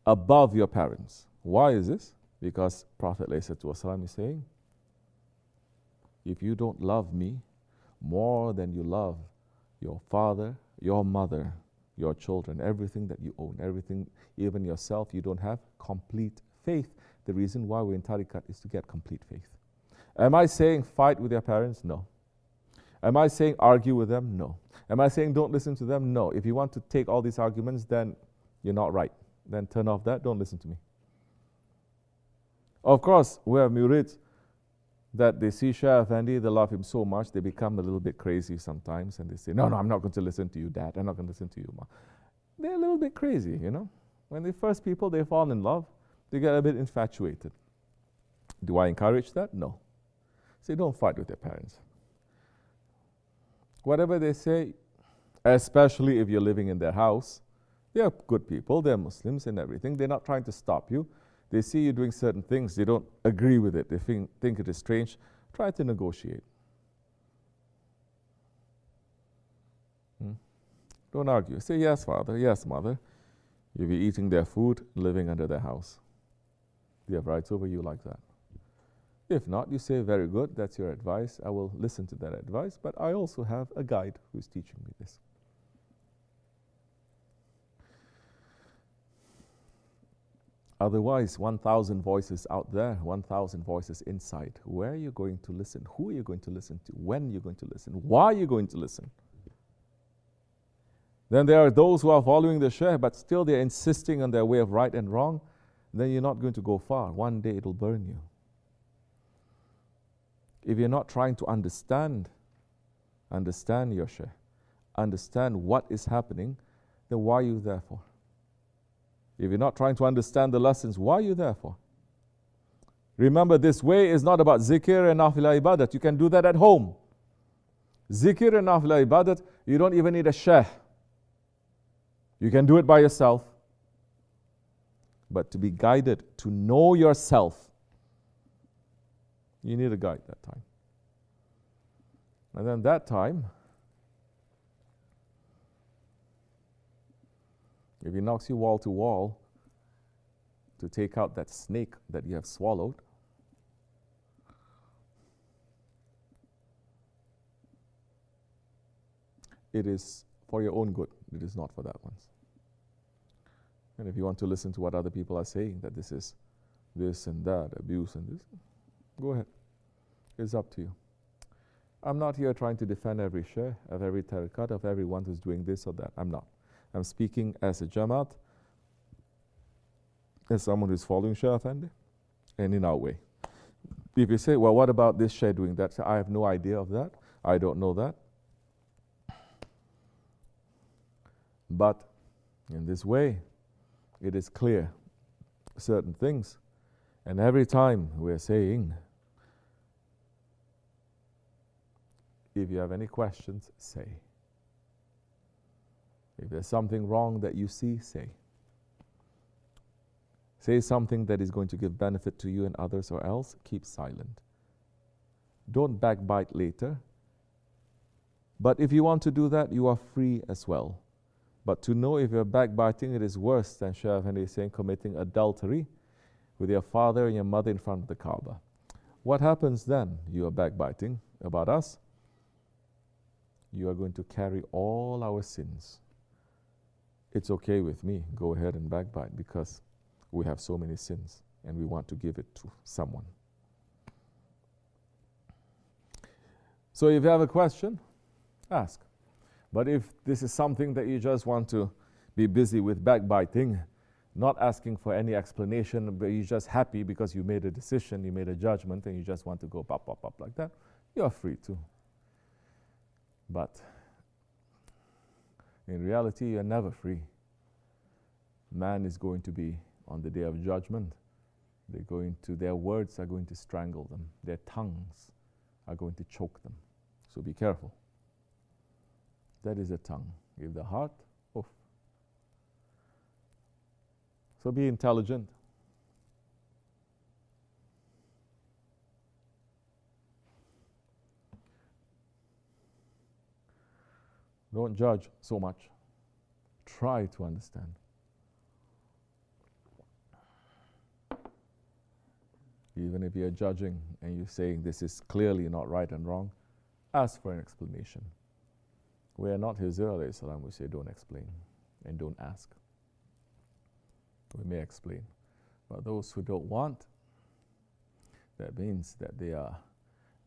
above your parents. Why is this? Because Prophet ﷺ is saying, if you don't love me more than you love your father, your mother, your children, everything that you own, everything, even yourself, you don't have complete faith. The reason why we're in tariqat is to get complete faith. Am I saying fight with your parents? No. Am I saying argue with them? No. Am I saying don't listen to them? No. If you want to take all these arguments, then you're not right. Then turn off that, don't listen to me. Of course, we have murids that they see Shah Effendi, they love him so much, they become a little bit crazy sometimes, and they say, no, I'm not going to listen to you, Dad. I'm not going to listen to you, Ma. They're a little bit crazy, you know. When the first people, they fall in love, they get a bit infatuated. Do I encourage that? No. Say, don't fight with your parents. Whatever they say, especially if you're living in their house, They are good people, they're Muslims and everything. They're not trying to stop you. They see you doing certain things, they don't agree with it, they think it is strange. Try to negotiate. Don't argue. Say, yes, father, yes, mother. You'll be eating their food, living under their house. They have rights over you like that. If not, you say, very good, that's your advice. I will listen to that advice, but I also have a guide who is teaching me this. Otherwise, 1,000 voices out there, 1,000 voices inside. Where are you going to listen? Who are you going to listen to? When are you going to listen? Why are you going to listen? Then there are those who are following the Shaykh, but still they're insisting on their way of right and wrong. Then you're not going to go far. One day it'll burn you. If you're not trying to understand your Shaykh, understand what is happening, then why are you there for? If you're not trying to understand the lessons, why are you there for? Remember, this way is not about zikr and nafila ibadat. You can do that at home. Zikr and nafila ibadat, you don't even need a Shaykh. You can do it by yourself. But to be guided, to know yourself, you need a guide that time. And then that time, if he knocks you wall to wall to take out that snake that you have swallowed, it is for your own good. It is not for that one's. And if you want to listen to what other people are saying, that this is this and that, abuse and this, go ahead. It's up to you. I'm not here trying to defend every shaykh, of every tariqat, of everyone who's doing this or that. I'm not. I'm speaking as a Jamaat, as someone who's following Shaykh Effendi, and in our way. If you say, well, what about this shaykh doing that? So I have no idea of that. I don't know that. But in this way, it is clear certain things. And every time we're saying, if you have any questions, say. If there's something wrong that you see, say. Say something that is going to give benefit to you and others, or else keep silent. Don't backbite later. But if you want to do that, you are free as well. But to know if you're backbiting, it is worse than Shaykh Effendi is saying committing adultery with your father and your mother in front of the Kaaba. What happens then? You are backbiting about us. You are going to carry all our sins. It's okay with me. Go ahead and backbite because we have so many sins and we want to give it to someone. So if you have a question, ask. But if this is something that you just want to be busy with backbiting, not asking for any explanation, but you're just happy because you made a decision, you made a judgment, and you just want to go pop, pop, pop like that, you're free to. But in reality, you're never free. Man is going to be on the day of judgment. Their words are going to strangle them. Their tongues are going to choke them. So be careful. That is the tongue. If the heart, oof. So be intelligent. Don't judge so much. Try to understand. Even if you're judging and you're saying this is clearly not right and wrong, ask for an explanation. We are not Hizr alayhi salam, we say don't explain and don't ask. We may explain. But those who don't want, that means that they are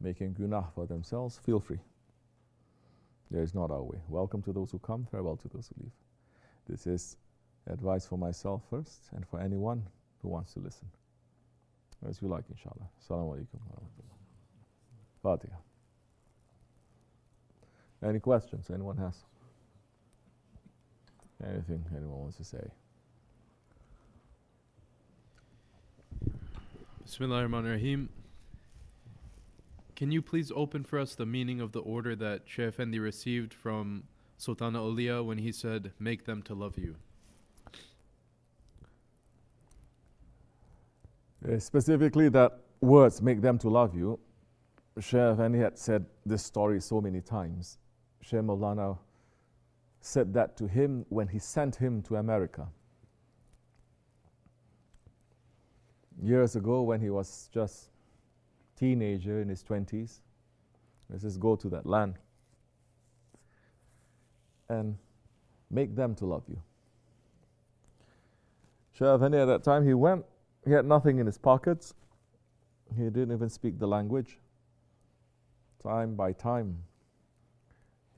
making gunah for themselves, feel free. There is not our way. Welcome to those who come, farewell to those who leave. This is advice for myself first and for anyone who wants to listen. As you like, inshallah. Assalamu alaikum wa rahmatullah. Fatiha. Any questions anyone has? Anything anyone wants to say? Bismillahirrahmanirrahim. Can you please open for us the meaning of the order that Shaykh Effendi received from Sultan Auliya when he said, make them to love you? Specifically that words make them to love you. Shaykh Afeni had said this story so many times. Shaykh Maulana said that to him when he sent him to America. Years ago when he was just teenager in his 20s, he says, go to that land and make them to love you. Shaykh Afeni at that time, he went, he had nothing in his pockets. He didn't even speak the language. Time by time,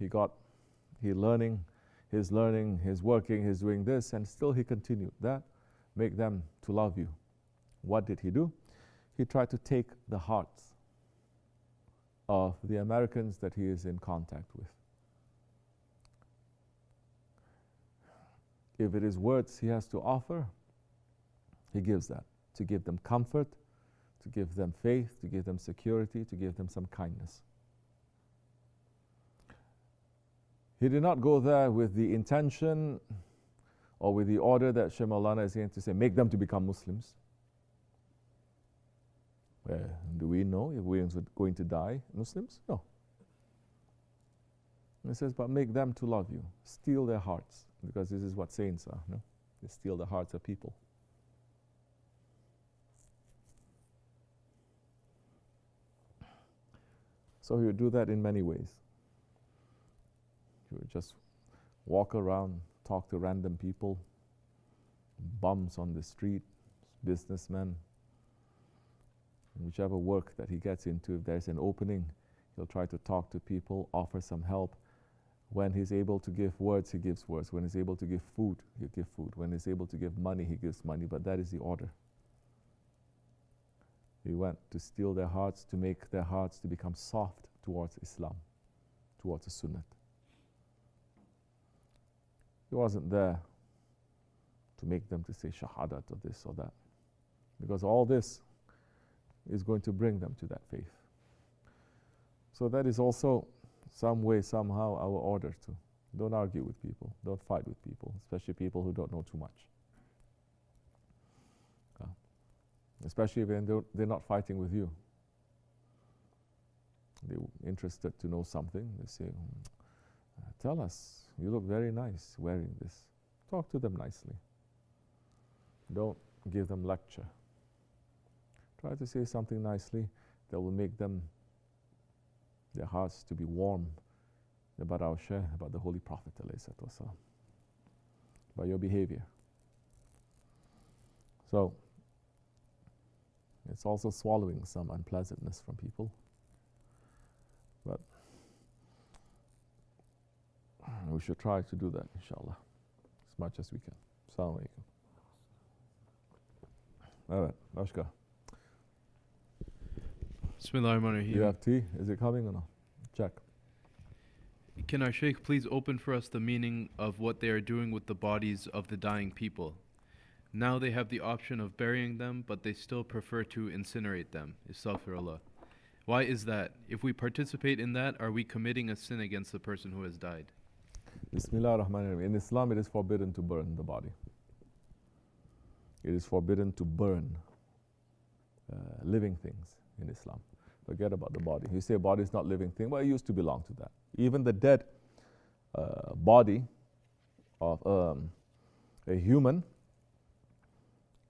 he's learning, he's working, he's doing this, and still he continued that. Make them to love you. What did he do? He tried to take the hearts of the Americans that he is in contact with. If it is words he has to offer, he gives that, to give them comfort, to give them faith, to give them security, to give them some kindness. He did not go there with the intention or with the order that Shaykh Maulana is going to say, make them to become Muslims. Well, do we know if we're going to die Muslims? No. He says, but make them to love you. Steal their hearts, because this is what saints are. No? They steal the hearts of people. So he would do that in many ways. He would just walk around, talk to random people, bums on the street, businessmen. Whichever work that he gets into, if there's an opening, he'll try to talk to people, offer some help. When he's able to give words, he gives words. When he's able to give food, he'll give food. When he's able to give money, he gives money. But that is the order. He went to steal their hearts, to make their hearts to become soft towards Islam, towards the Sunnah. He wasn't there to make them to say shahadat or this or that, because all this is going to bring them to that faith. So that is also some way, somehow, our order to don't argue with people, don't fight with people, especially people who don't know too much. Especially when they're not fighting with you. They're interested to know something. They say, tell us, you look very nice wearing this. Talk to them nicely. Don't give them lecture. Try to say something nicely that will make them, their hearts to be warm about our Shaykh, about the Holy Prophet ﷺ, by your behavior. So, it's also swallowing some unpleasantness from people. But we should try to do that, inshallah, as much as we can. Assalamu alaikum. All right, Ashka. Bismillahirrahmanirrahim. You have tea? Is it coming or not? Check. Can our Shaykh please open for us the meaning of what they are doing with the bodies of the dying people? Now they have the option of burying them, but they still prefer to incinerate them. Astaghfirullah. Why is that? If we participate in that, are we committing a sin against the person who has died? Bismillah ar-Rahman ar-Rahim. In Islam, it is forbidden to burn the body. It is forbidden to burn living things in Islam. Forget about the body. You say body is not living thing, well, it used to belong to that. Even the dead body of a human,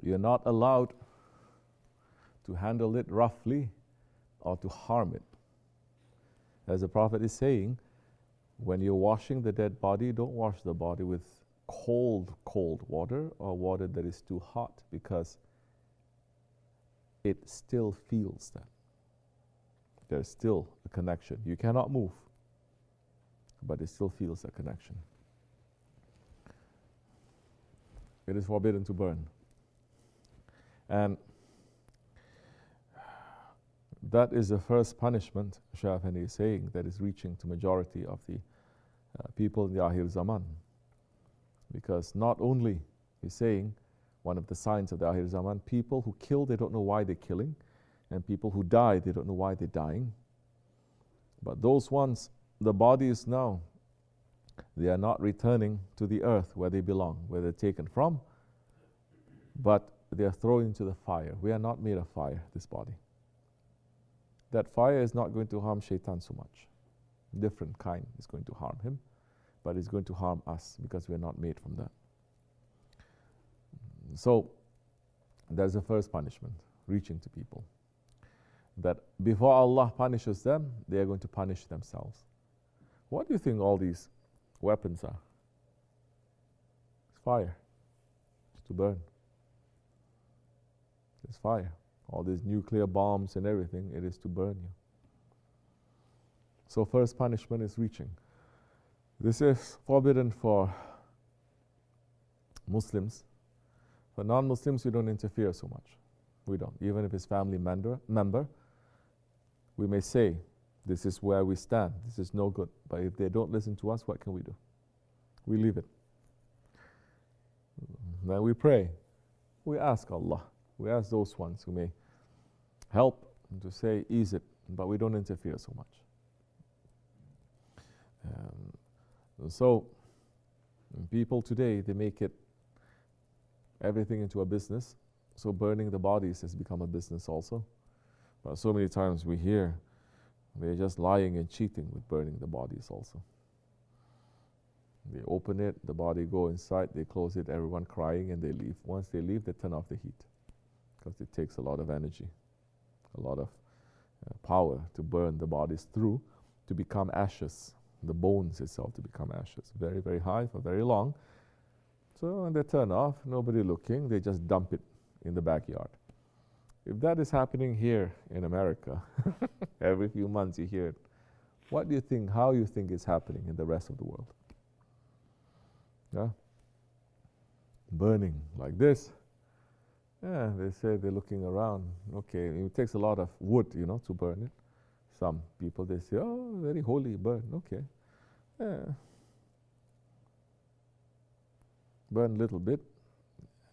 you're not allowed to handle it roughly or to harm it. As the Prophet is saying, when you're washing the dead body, don't wash the body with cold water or water that is too hot, because it still feels that. There's still a connection. You cannot move, but it still feels a connection. It is forbidden to burn. And that is the first punishment, Shaykh Afeni is saying, that is reaching to majority of the people in the Akhir Zaman. Because not only, he's saying, one of the signs of the Akhir Zaman, people who kill, they don't know why they're killing, and people who die, they don't know why they're dying. But those ones, the bodies now, they are not returning to the earth where they belong, where they're taken from, but they are thrown into the fire. We are not made of fire, this body. That fire is not going to harm Shaitan so much. Different kind is going to harm him, but it's going to harm us because we are not made from that. So, there's the first punishment, reaching to people. That before Allah punishes them, they are going to punish themselves. What do you think all these weapons are? It's fire. It's to burn. It's fire. All these nuclear bombs and everything, it is to burn you. So first punishment is reaching. This is forbidden for Muslims. For non-Muslims, we don't interfere so much. We don't. Even if it's family member, we may say, this is where we stand. This is no good. But if they don't listen to us, what can we do? We leave it. Then we pray. We ask Allah. We ask those ones who may help to say, ease it. But we don't interfere so much. So, people today, they make it everything into a business. So burning the bodies has become a business also. But so many times we hear they're just lying and cheating with burning the bodies also. They open it, the body go inside, they close it, everyone crying, and they leave. Once they leave, they turn off the heat because it takes a lot of energy, a lot of power to burn the bodies through to become ashes, the bones itself to become ashes. Very, very high for very long. So when they turn off, nobody looking, they just dump it in the backyard. If that is happening here in America, every few months you hear it, what do you think, how you think it's happening in the rest of the world? Yeah? Burning like this. Yeah, they say they're looking around. Okay, it takes a lot of wood, to burn it. Some people, they say, oh, very holy, burn. Okay. Yeah. Burn a little bit.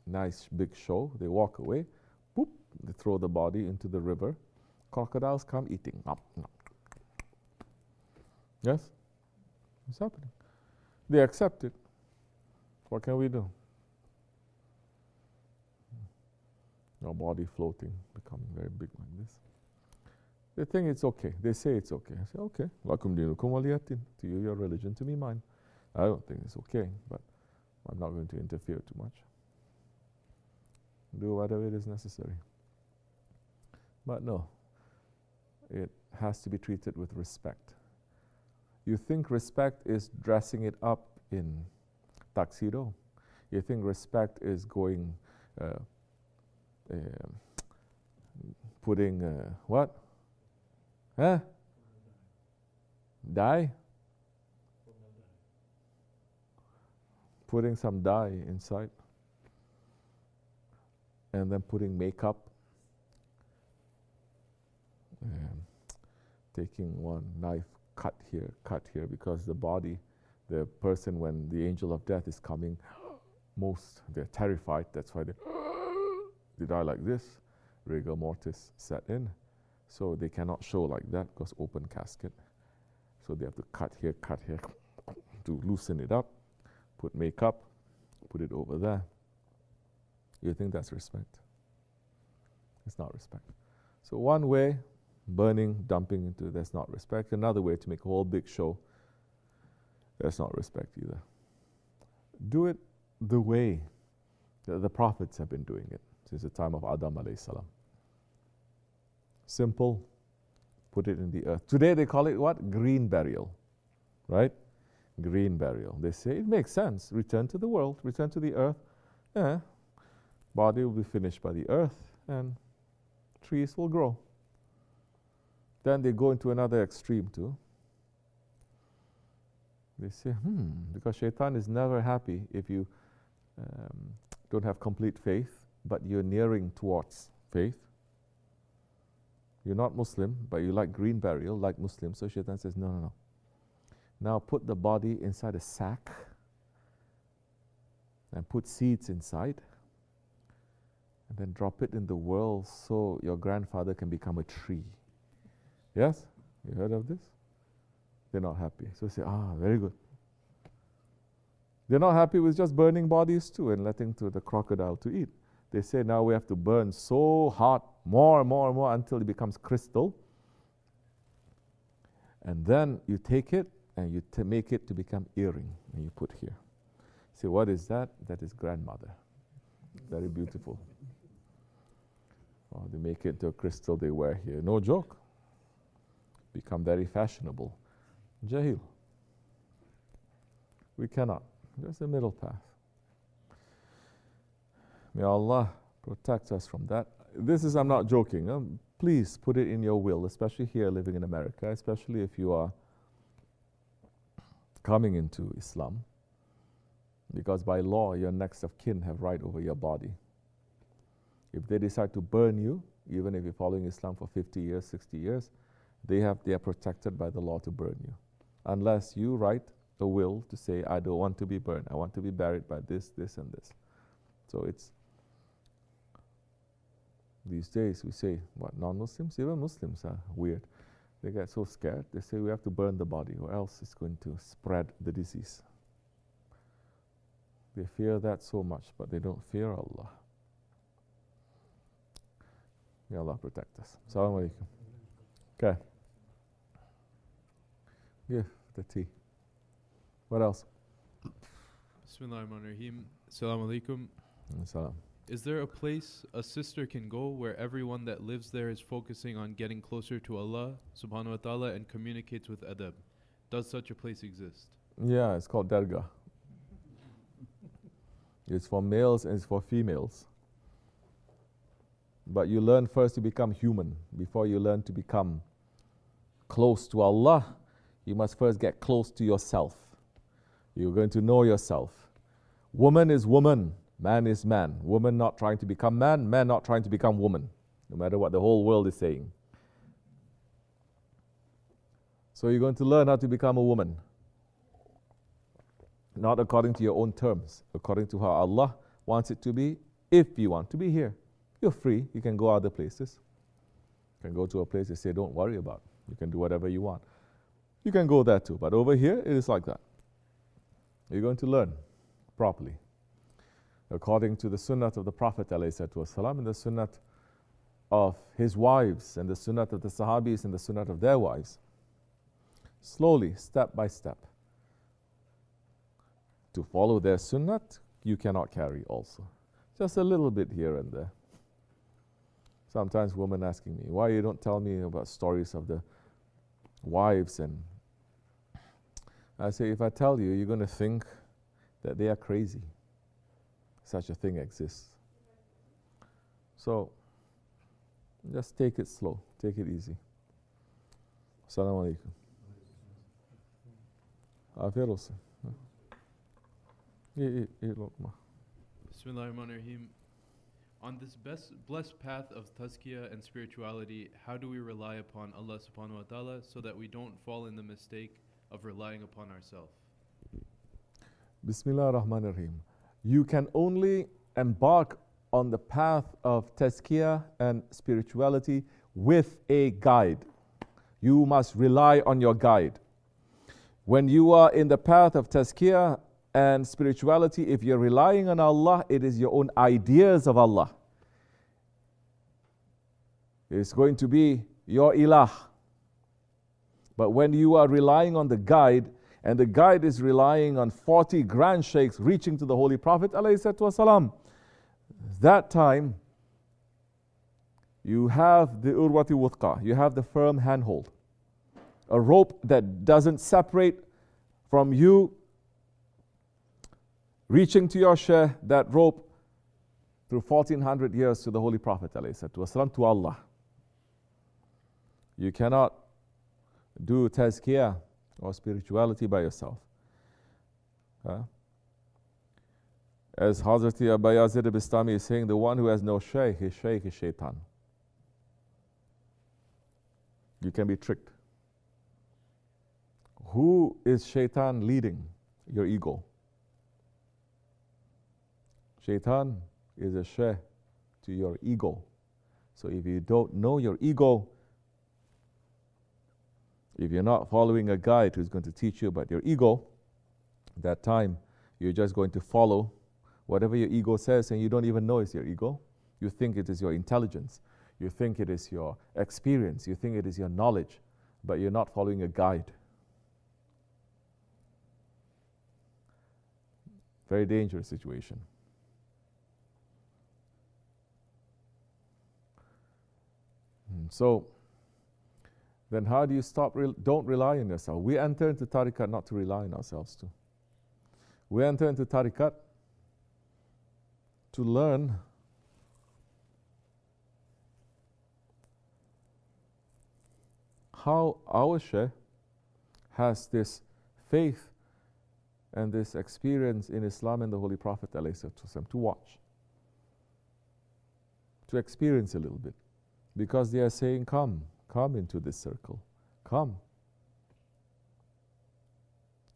Nice big show. They walk away. Boop. They throw the body into the river. Crocodiles come eating. Yes? It's happening. They accept it. What can we do? Your body floating, becoming very big like this. They think it's okay. They say it's okay. I say, okay. Lakum dinukum waliyatin. To you, your religion, to me, mine. I don't think it's okay, but I'm not going to interfere too much. Do whatever it is necessary. But no, it has to be treated with respect. You think respect is dressing it up in tuxedo? You think respect is going, putting, what? Huh? Dye? Putting some dye inside. And then putting makeup. Taking one knife, cut here, because the body, the person, when the angel of death is coming, they're terrified. That's why they die like this. Rigor mortis set in. So they cannot show like that because open casket. So they have to cut here to loosen it up, put makeup, put it over there. You think that's respect? It's not respect. So one way, burning, dumping into, that's not respect. Another way, to make a whole big show, that's not respect either. Do it the way the prophets have been doing it since the time of Adam alayhi salam. Simple, put it in the earth. Today they call it what? Green burial, right? Green burial. They say it makes sense. Return to the world, return to the earth. Body will be finished by the earth and trees will grow. Then they go into another extreme too. They say, because Shaitan is never happy if you don't have complete faith, but you're nearing towards faith. You're not Muslim, but you like green burial, like Muslims. So Shaitan says, no. Now put the body inside a sack and put seeds inside and then drop it in the world so your grandfather can become a tree. Yes? You heard of this? They're not happy. So they say, very good. They're not happy with just burning bodies too and letting to the crocodile to eat. They say now we have to burn so hot, more and more and more until it becomes crystal. And then you take it and you make it to become earring and you put here. Say, what is that? That is grandmother. Very beautiful. Oh, they make it into a crystal they wear here. No joke. Become very fashionable. Jahil. We cannot. There's a middle path. May Allah protect us from that. This is, I'm not joking. Please put it in your will, especially here living in America, especially if you are coming into Islam. Because by law, your next of kin have right over your body. If they decide to burn you, even if you're following Islam for 50 years, 60 years, they are protected by the law to burn you. Unless you write a will to say, I don't want to be burned. I want to be buried by this, this, and this. So it's, these days we say, what, non-Muslims? Even Muslims are weird. They get so scared, they say we have to burn the body or else it's going to spread the disease. They fear that so much, but they don't fear Allah. May Allah protect us. Assalamu alaikum. Okay. Give the tea. What else? Bismillahirrahmanirrahim. Assalamu alaikum. Salam. Is there a place a sister can go where everyone that lives there is focusing on getting closer to Allah subhanahu wa ta'ala and communicates with adab? Does such a place exist? Yeah, it's called Dergahi. It's for males and it's for females. But you learn first to become human. Before you learn to become close to Allah, you must first get close to yourself. You're going to know yourself. Woman is woman, man is man. Woman not trying to become man, man not trying to become woman, no matter what the whole world is saying. So you're going to learn how to become a woman. Not according to your own terms, according to how Allah wants it to be. If you want to be here, you're free. You can go other places. You can go to a place they say, don't worry about it. You can do whatever you want. You can go there too. But over here, it is like that. You're going to learn properly. According to the sunnah of the Prophet ﷺ and the sunnah of his wives and the sunnah of the Sahabis and the sunnah of their wives. Slowly, step by step. To follow their sunnah, you cannot carry also. Just a little bit here and there. Sometimes women asking me, why you don't tell me about stories of the wives? And I say, if I tell you, you're going to think that they are crazy. Such a thing exists. So, just take it slow. Take it easy. Assalamu alaikum. Afirullah. Bismillahirrahmanirrahim. On this blessed path of tazkiyah and spirituality, how do we rely upon Allah subhanahu wa ta'ala so that we don't fall in the mistake of relying upon ourselves? Bismillah ar-Rahman ar-Rahim. You can only embark on the path of tazkiyah and spirituality with a guide. You must rely on your guide. When you are in the path of tazkiyah and spirituality, if you're relying on Allah, it is your own ideas of Allah. It's going to be your ilah. But when you are relying on the guide, and the guide is relying on 40 grand sheikhs reaching to the Holy Prophet ﷺ, that time you have the urwati wuthqa, you have the firm handhold, a rope that doesn't separate from you reaching to your shaykh, that rope through 1400 years to the Holy Prophet ﷺ, to Allah. You cannot do tazkiyah or spirituality by yourself. As Hazrati Abu Yazid al-Bistami is saying, the one who has no shaykh, his shaykh is shaitan. You can be tricked. Who is shaitan leading? Your ego. Shaitan is a shaykh to your ego. So if you don't know your ego, if you're not following a guide who's going to teach you about your ego, that time you're just going to follow whatever your ego says, and you don't even know it's your ego. You think it is your intelligence. You think it is your experience. You think it is your knowledge, but you're not following a guide. Very dangerous situation. So, then how do you stop? Don't rely on yourself. We enter into tariqat not to rely on ourselves too. We enter into tariqat to learn how our Shaykh has this faith and this experience in Islam and the Holy Prophet ﷺ to watch, to experience a little bit. Because they are saying, come into this circle. Come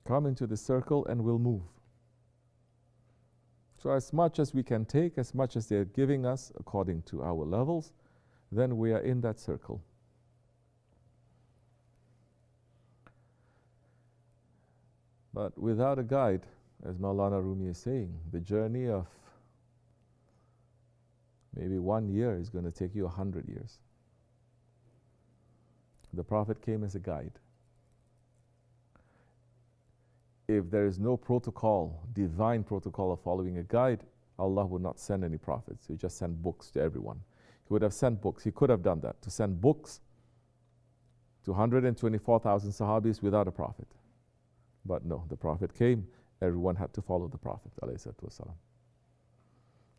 into this circle and we'll move. So as much as we can take, as much as they're giving us according to our levels, then we are in that circle. But without a guide, as Maulana Rumi is saying, the journey of maybe 1 year is going to take you 100 years. The Prophet came as a guide. If there is no protocol, divine protocol of following a guide, Allah would not send any prophets. He just sent books to everyone. He would have sent books. He could have done that, to send books to 124,000 Sahabis without a prophet. But no, the Prophet came, everyone had to follow the Prophet ﷺ.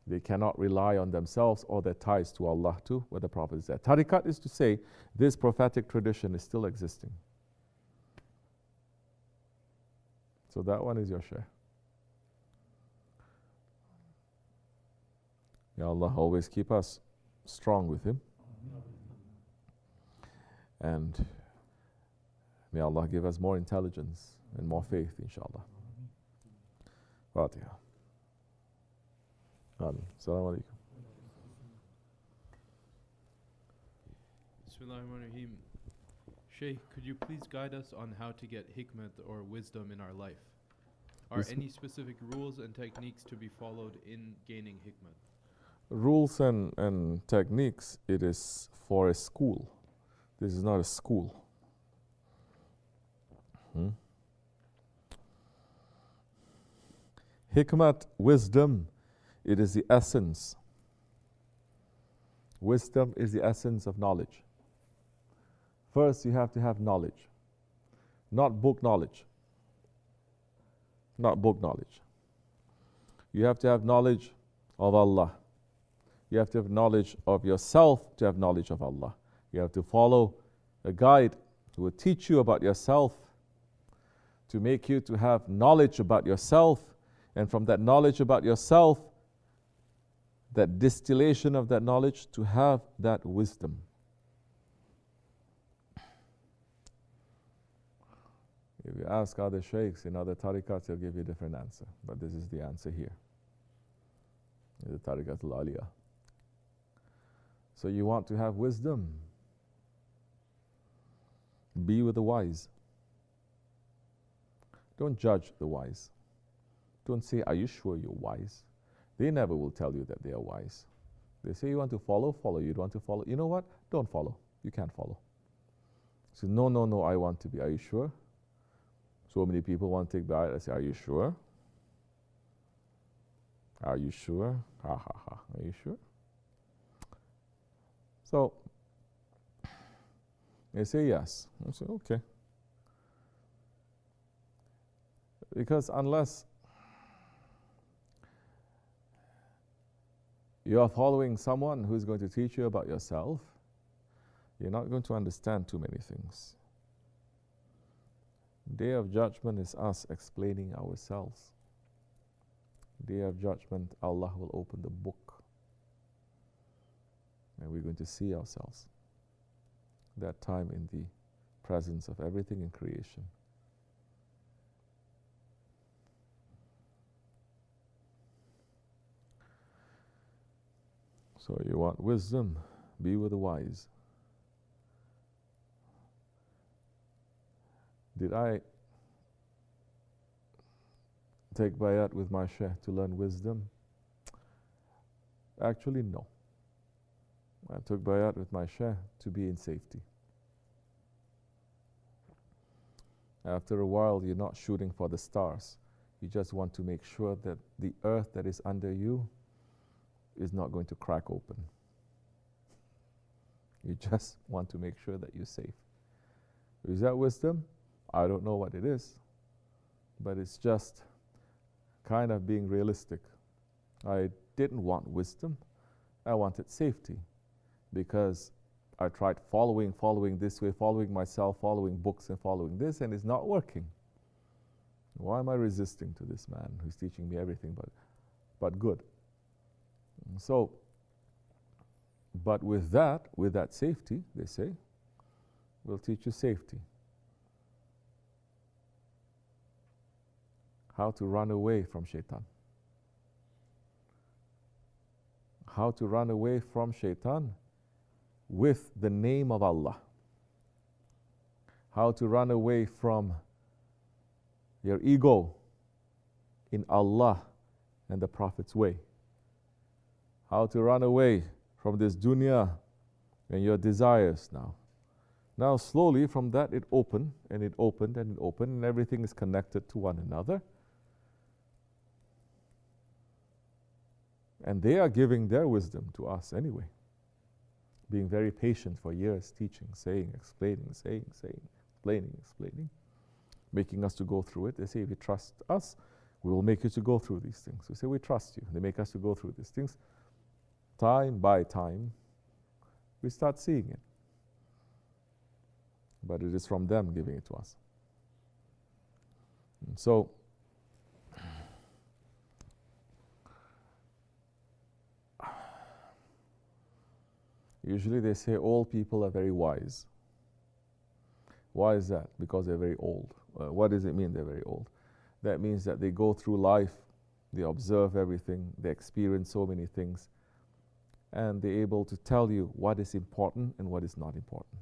They cannot rely on themselves or their ties to Allah too, where the Prophet is there. Tariqat is to say this prophetic tradition is still existing. So that one is your share. May Allah always keep us strong with Him. And may Allah give us more intelligence and more faith, inshallah. Fatiha. Amin. Assalamu alaikum. Bismillahirrahmanirrahim. Shaykh, could you please guide us on how to get hikmat or wisdom in our life? Are any specific rules and techniques to be followed in gaining hikmat? Rules and techniques, it is for a school. This is not a school. Hikmat, wisdom, it is the essence. Wisdom is the essence of knowledge. First, you have to have knowledge, not book knowledge. Not book knowledge. You have to have knowledge of Allah. You have to have knowledge of yourself to have knowledge of Allah. You have to follow a guide who will teach you about yourself, to make you to have knowledge about yourself, and from that knowledge about yourself, that distillation of that knowledge, to have that wisdom. If you ask other shaykhs in other tariqats, they'll give you a different answer. But this is the answer here. The tariqat al-aliyah. So you want to have wisdom. Be with the wise. Don't judge the wise. Don't say, are you sure you're wise? They never will tell you that they are wise. They say, you want to follow, follow. You don't want to follow. You know what? Don't follow. You can't follow. So no, I want to be. Are you sure? So many people want to take bayat. I say, are you sure? Are you sure? Ha ha ha. Are you sure? So they say yes. I say, okay. Because unless you are following someone who is going to teach you about yourself, you're not going to understand too many things. Day of Judgment is us explaining ourselves. Day of Judgment, Allah will open the book and we're going to see ourselves. That time in the presence of everything in creation. So you want wisdom, be with the wise. Did I take bayat with my shaykh to learn wisdom? Actually, no. I took bayat with my Shaykh to be in safety. After a while, you're not shooting for the stars. You just want to make sure that the earth that is under you is not going to crack open. You just want to make sure that you're safe. Is that wisdom? I don't know what it is, but it's just kind of being realistic. I didn't want wisdom. I wanted safety, because I tried following this way, following myself, following books and following this, and it's not working. Why am I resisting to this man who's teaching me everything but good? So, but with that safety, they say, we'll teach you safety. How to run away from shaitan. How to run away from shaitan with the name of Allah. How to run away from your ego in Allah and the Prophet's way. How to run away from this dunya and your desires now. Now slowly from that it opened and it opened and it opened, and everything is connected to one another. And they are giving their wisdom to us anyway. Being very patient for years, teaching, saying, explaining, explaining, making us to go through it. They say, if you trust us, we will make you to go through these things. We say, we trust you. They make us to go through these things. Time by time, we start seeing it. But it is from them giving it to us. And so, usually they say old people are very wise. Why is that? Because they're very old. What does it mean they're very old? That means that they go through life, they observe everything, they experience so many things, and they're able to tell you what is important and what is not important.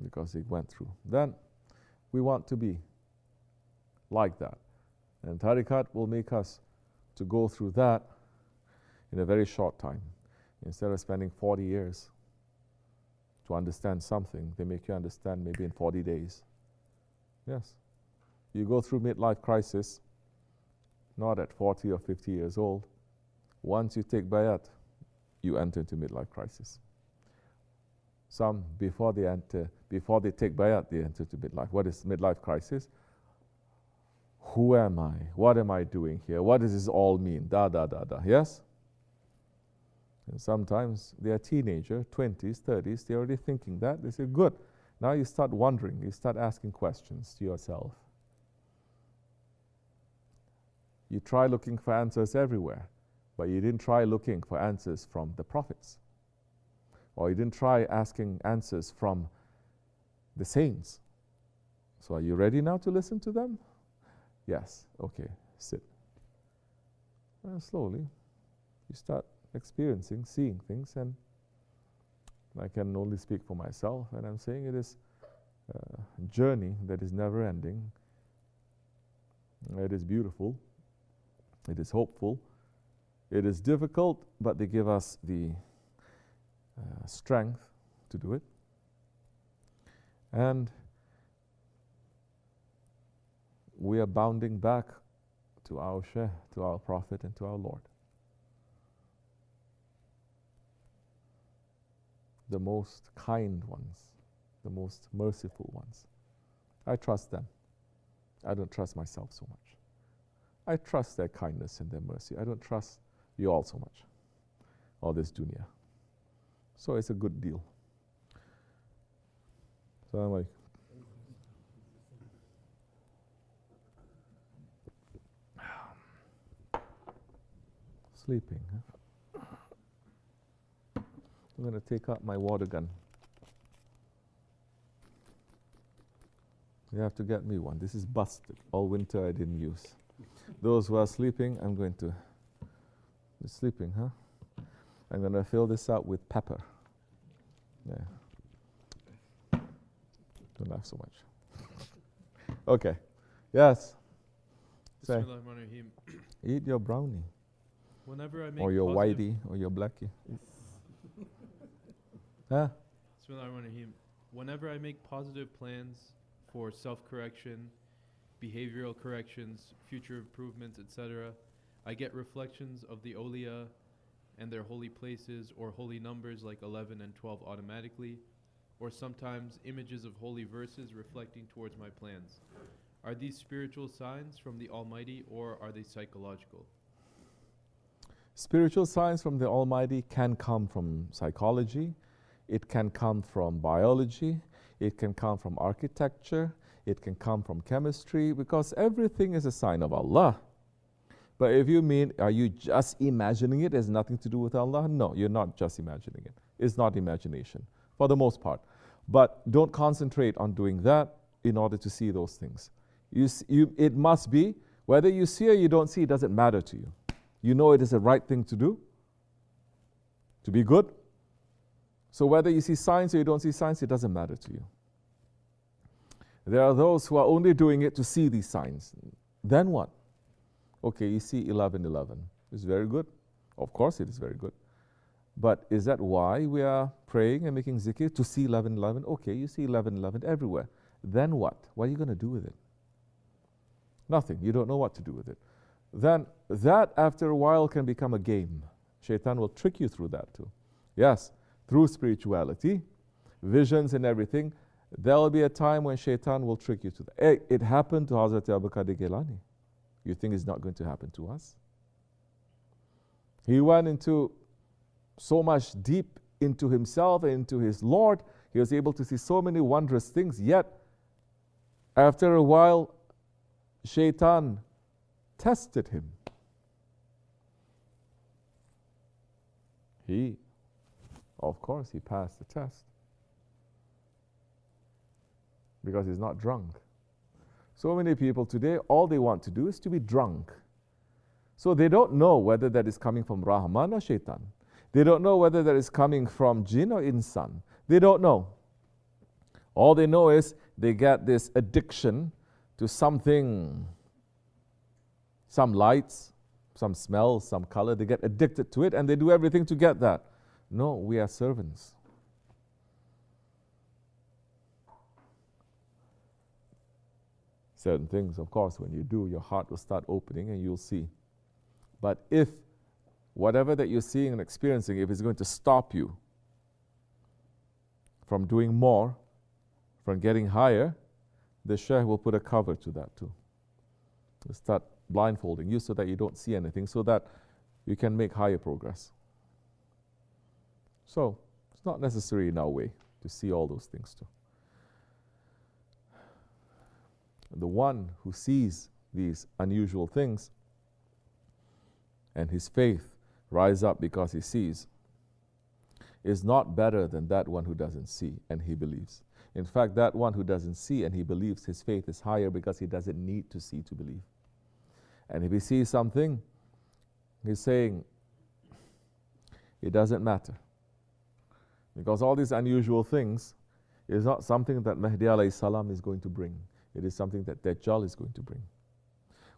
Because they went through. Then we want to be like that. And tariqat will make us to go through that in a very short time. Instead of spending 40 years to understand something, they make you understand maybe in 40 days. Yes. You go through midlife crisis, not at 40 or 50 years old. Once you take bayat, you enter into midlife crisis. Some, before they take bayat, they enter into midlife. What is midlife crisis? Who am I? What am I doing here? What does this all mean? Yes? And sometimes they are teenager, 20s, 30s, they're already thinking that. They say, good. Now you start wondering, you start asking questions to yourself. You try looking for answers everywhere, but you didn't try looking for answers from the prophets. Or you didn't try asking answers from the saints. So are you ready now to listen to them? Yes. Okay, sit. And slowly, you start experiencing, seeing things, and I can only speak for myself, and I'm saying it is a journey that is never ending. It is beautiful. It is hopeful. It is difficult, but they give us the strength to do it. And we are bounding back to our Shaykh, to our Prophet, and to our Lord. The most kind ones, the most merciful ones. I trust them. I don't trust myself so much. I trust their kindness and their mercy. I don't trust you all so much, or this dunya. So it's a good deal. So I'm like, sleeping, huh? I'm going to take out my water gun. You have to get me one. This is busted. All winter I didn't use. Those who are sleeping, I'm going to... You're sleeping, huh? I'm going to fill this out with pepper. Yeah. Don't laugh so much. Okay. Yes. Say. Eat your brownie. Whenever I make or your positive whitey, or your blackie. Huh? Bismillahirrahmanirrahim. Whenever I make positive plans for self-correction, behavioral corrections, future improvements, etc., I get reflections of the awliya and their holy places or holy numbers like 11 and 12 automatically, or sometimes images of holy verses reflecting towards my plans. Are these spiritual signs from the Almighty, or are they psychological? Spiritual signs from the Almighty can come from psychology, it can come from biology, it can come from architecture, it can come from chemistry, because everything is a sign of Allah. But if you mean, are you just imagining it? It has nothing to do with Allah? No, you're not just imagining it. It's not imagination, for the most part. But don't concentrate on doing that in order to see those things. It must be, whether you see or you don't see, it doesn't matter to you. You know it is the right thing to do, to be good. So whether you see signs or you don't see signs, it doesn't matter to you. There are those who are only doing it to see these signs. Then what? Okay, you see 11:11. It's very good. Of course it is very good. But is that why we are praying and making zikr? To see 11:11? Okay, you see 11:11 everywhere. Then what? What are you going to do with it? Nothing. You don't know what to do with it. Then that after a while can become a game. Shaitan will trick you through that too. Yes, through spirituality, visions and everything, there will be a time when Shaitan will trick you to that. It happened to Hazrat Abu Qadir Gilani. You think it's not going to happen to us? He went into so much deep into himself and into his Lord. He was able to see so many wondrous things, yet after a while, Shaitan tested him. Of course, he passed the test. Because he's not drunk. So many people today, all they want to do is to be drunk. So they don't know whether that is coming from Rahman or Shaitan. They don't know whether that is coming from jinn or insan. They don't know. All they know is they get this addiction to something, some lights, some smells, some color. They get addicted to it and they do everything to get that. No, we are servants. Certain things, of course, when you do, your heart will start opening and you'll see. But if whatever that you're seeing and experiencing, if it's going to stop you from doing more, from getting higher, the Shaykh will put a cover to that too. He'll start blindfolding you so that you don't see anything, so that you can make higher progress. So, it's not necessary in our way to see all those things too. The one who sees these unusual things and his faith rise up because he sees is not better than that one who doesn't see and he believes. In fact, that one who doesn't see and he believes, his faith is higher because he doesn't need to see to believe. And if he sees something, he's saying it doesn't matter. Because all these unusual things is not something that Mahdi alayhi salam is going to bring. It is something that Dajjal is going to bring.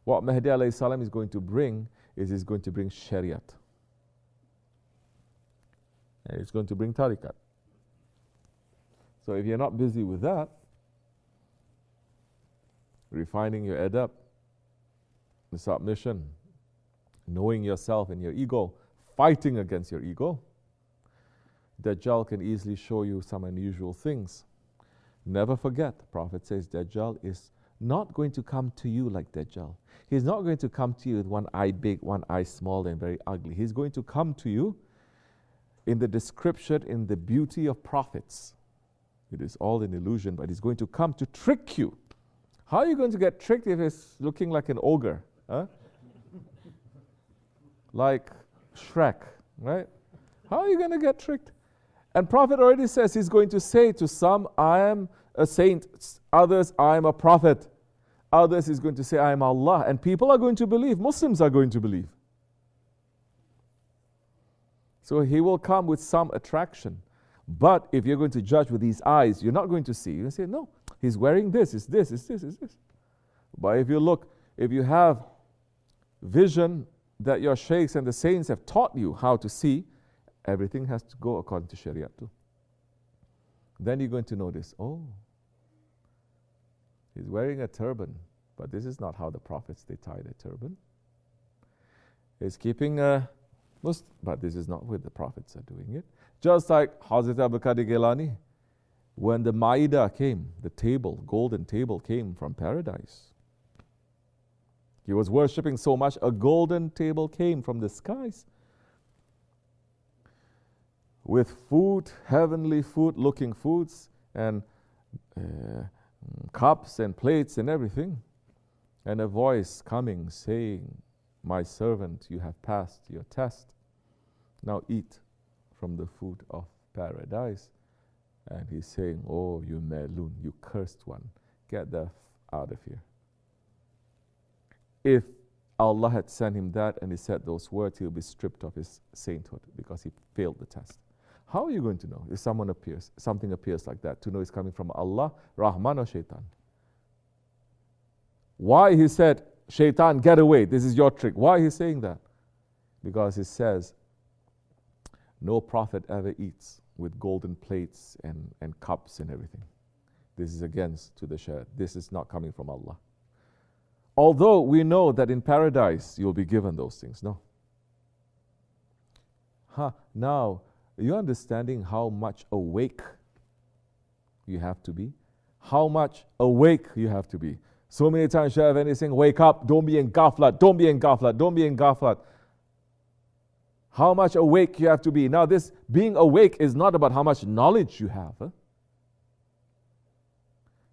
What Mahdi alayhi salam is going to bring is he's going to bring Shariat. And he's going to bring Tariqat. So if you're not busy with that, refining your adab, the submission, knowing yourself and your ego, fighting against your ego, Dajjal can easily show you some unusual things. Never forget, the Prophet says Dajjal is not going to come to you like Dajjal. He's not going to come to you with one eye big, one eye small and very ugly. He's going to come to you in the description, in the beauty of prophets. It is all an illusion, but he's going to come to trick you. How are you going to get tricked if he's looking like an ogre? Huh? Like Shrek, right? How are you going to get tricked? And Prophet already says he's going to say to some, I am a saint. Others, I am a prophet. Others, he's going to say, I am Allah. And people are going to believe. Muslims are going to believe. So he will come with some attraction. But if you're going to judge with these eyes, you're not going to see. You say, no, he's wearing this, it's this, it's this, it's this. But if you look, if you have vision that your sheikhs and the saints have taught you how to see, everything has to go according to Sharia too. Then you're going to notice, oh, he's wearing a turban, but this is not how the prophets, they tie their turban. He's keeping a Muslim, but this is not where the prophets are doing it. Just like Hazrat Abdul Qadir Gilani, when the Ma'idah came, the table, golden table came from paradise. He was worshipping so much, a golden table came from the skies with food, heavenly food, looking foods, and cups and plates and everything. And a voice coming saying, my servant, you have passed your test. Now eat from the food of paradise. And he's saying, oh, you Melun, you cursed one, get the out of here. If Allah had sent him that and he said those words, he'll be stripped of his sainthood because he failed the test. How are you going to know if something appears like that, to know it's coming from Allah, Rahman, or Shaitan? Why he said, Shaitan, get away, this is your trick. Why he's saying that? Because he says, no prophet ever eats with golden plates and cups and everything. This is against to the Sharia. This is not coming from Allah. Although we know that in paradise you'll be given those things, no? Now, you're understanding how much awake you have to be? How much awake you have to be? So many times Shaykh Effendi saying, wake up, don't be in ghaflat, don't be in ghaflat, don't be in ghaflat. How much awake you have to be. Now this being awake is not about how much knowledge you have.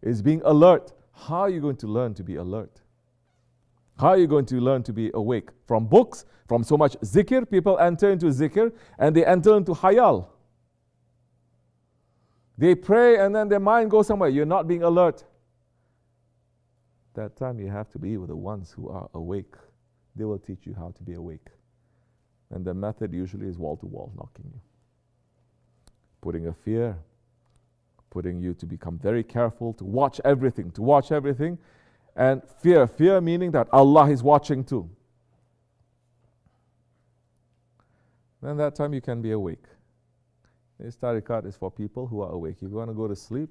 It's being alert. How are you going to learn to be alert? How are you going to learn to be awake? From books, from so much zikr, people enter into zikr and they enter into hayal. They pray and then their mind goes somewhere. You're not being alert. That time you have to be with the ones who are awake. They will teach you how to be awake. And the method usually is wall-to-wall knocking you. Putting a fear, putting you to become very careful, to watch everything, And fear meaning that Allah is watching too. Then that time you can be awake. This tariqat is for people who are awake. If you want to go to sleep,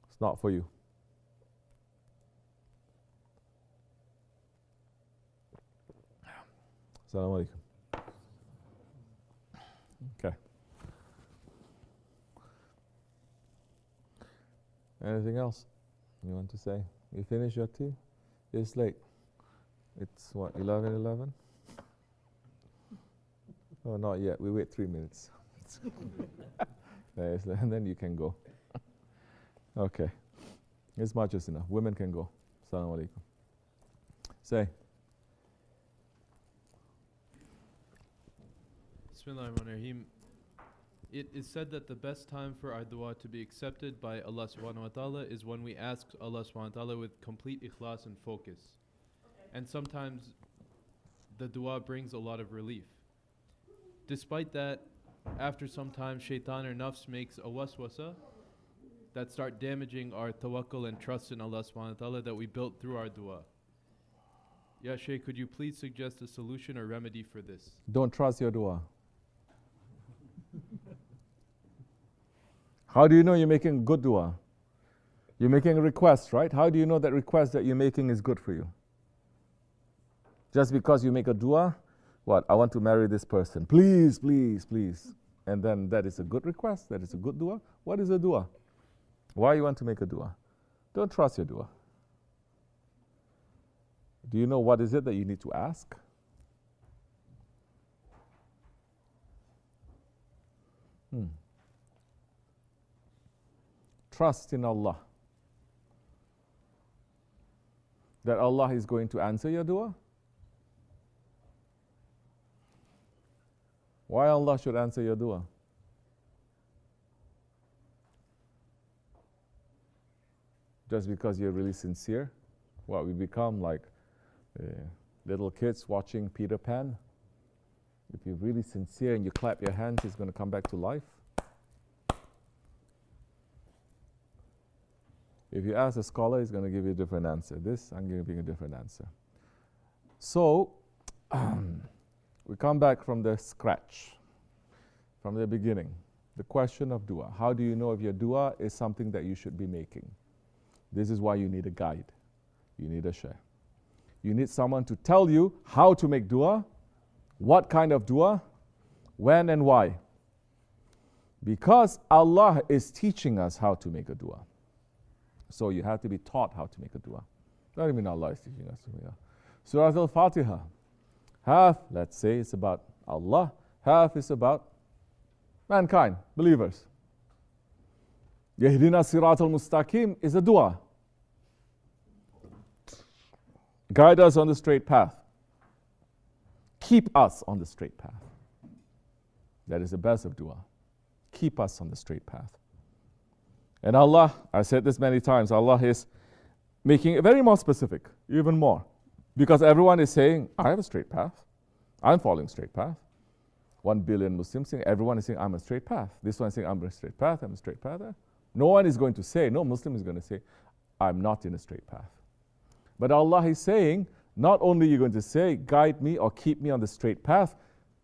it's not for you. Assalamu alaikum. Okay. Anything else you want to say? You finish your tea? It's late. It's what, 11:11? Oh, not yet. We wait 3 minutes. And then you can go. Okay. It's much as enough. Women can go. Assalamu alaikum. Say. Bismillahirrahmanirrahim. It is said that the best time for our dua to be accepted by Allah subhanahu wa ta'ala is when we ask Allah subhanahu wa ta'ala with complete ikhlas and focus. And sometimes the dua brings a lot of relief. Despite that, after some time, shaitan or nafs makes a waswasa that start damaging our tawakkul and trust in Allah subhanahu wa ta'ala that we built through our dua. Ya Shaykh, could you please suggest a solution or remedy for this? Don't trust your dua. How do you know you're making good dua? You're making a request, right? How do you know that request that you're making is good for you? Just because you make a dua, what? I want to marry this person. Please, please, please. And then that is a good request, that is a good dua. What is a dua? Why you want to make a dua? Don't trust your dua. Do you know what is it that you need to ask? Trust in Allah. That Allah is going to answer your dua. Why Allah should answer your dua? Just because you're really sincere? What, we become like little kids watching Peter Pan? If you're really sincere and you clap your hands, it's going to come back to life. If you ask a scholar, he's going to give you a different answer. This, I'm giving a different answer. So, we come back from the scratch, from the beginning. The question of dua. How do you know if your dua is something that you should be making? This is why you need a guide. You need a shaykh. You need someone to tell you how to make dua, what kind of dua, when and why. Because Allah is teaching us how to make a dua. So you have to be taught how to make a dua. Not even Allah is teaching us to make a dua. Surah Al-Fatiha. Half, let's say, it's about Allah. Half is about mankind, believers. Yahdina Sirat al-Mustaqim is a dua. Guide us on the straight path. Keep us on the straight path. That is the best of dua. Keep us on the straight path. And Allah, I said this many times, Allah is making it very more specific, even more. Because everyone is saying, I have a straight path. I'm following straight path. 1 billion Muslims saying, everyone is saying, I'm a straight path. This one is saying, I'm a straight path, I'm a straight path. No one is going to say, no Muslim is going to say, I'm not in a straight path. But Allah is saying, not only are you going to say, guide me or keep me on the straight path,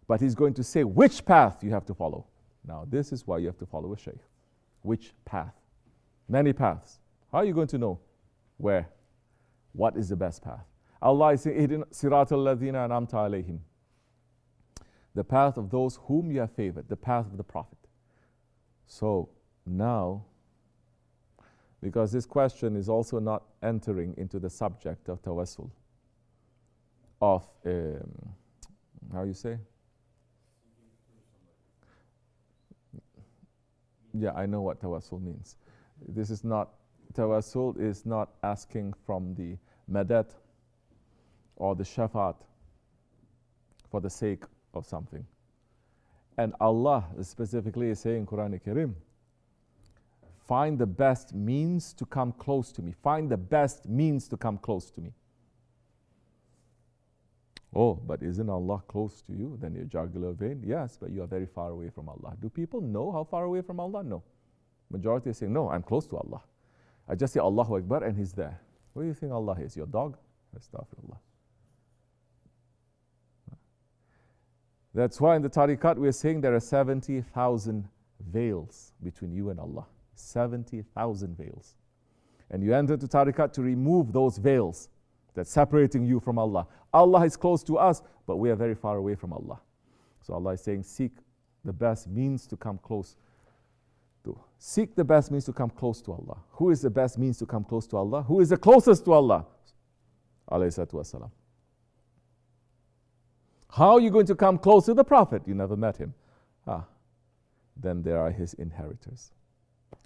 but He's going to say which path you have to follow. Now, this is why you have to follow a shaykh. Which path? Many paths. How are you going to know where? What is the best path? Allah is saying, Ihdina Siratal Ladhina An'amta Alayhim. The path of those whom you have favored, the path of the Prophet. So, now, because this question is also not entering into the subject of tawassul, of, how you say? Yeah, I know what tawassul means. This is not, tawassul is not asking from the madad or the shafaat for the sake of something. And Allah specifically is saying in Quran Kareem, find the best means to come close to me. Find the best means to come close to me. Oh, but isn't Allah close to you? Then your jugular vein? Yes, but you are very far away from Allah. Do people know how far away from Allah? No. Majority is saying, no, I'm close to Allah. I just say Allahu Akbar and He's there. Where do you think Allah is? Your dog? Astaghfirullah. That's why in the tariqat we are saying there are 70,000 veils between you and Allah. 70,000 veils. And you enter to tariqat to remove those veils that's separating you from Allah. Allah is close to us, but we are very far away from Allah. So Allah is saying, seek the best means to come close to. Seek the best means to come close to Allah. Who is the best means to come close to Allah? Who is the closest to Allah? Alayhi salatu wasalam. How are you going to come close to the Prophet? You never met him. Then there are his inheritors,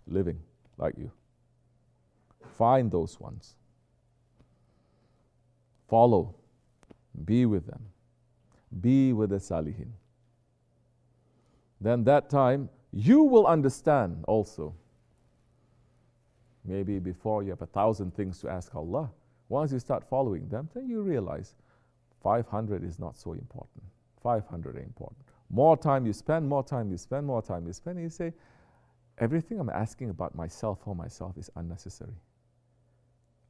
living like you. Find those ones. Follow. Be with them. Be with the Salihin. Then that time, you will understand also. Maybe before you have 1,000 things to ask Allah. Once you start following them, then you realize 500 is not so important. 500 is important. More time you spend, more time you spend, more time you spend, and you say, everything I'm asking about myself for myself is unnecessary.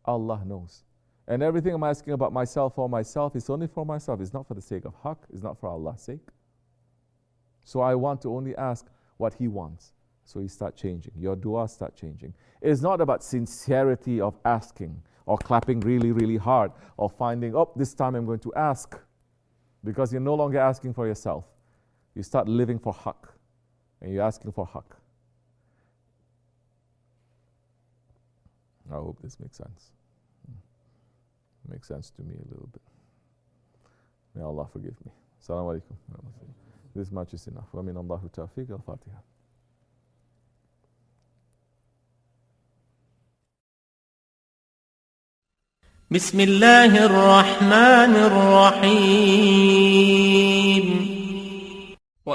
Allah knows. And everything I'm asking about myself for myself is only for myself. It's not for the sake of haqq. It's not for Allah's sake. So I want to only ask what He wants. So you start changing. Your dua start changing. It's not about sincerity of asking or clapping really, really hard or finding, oh, this time I'm going to ask. Because you're no longer asking for yourself. You start living for haqq. And you're asking for haqq. I hope this makes sense. Makes sense to me a little bit. May Allah forgive me. Assalamu alaikum. This much is enough. Wa min Allahu tawfiq al-Fatiha. بسم الله الرحمن الرحيم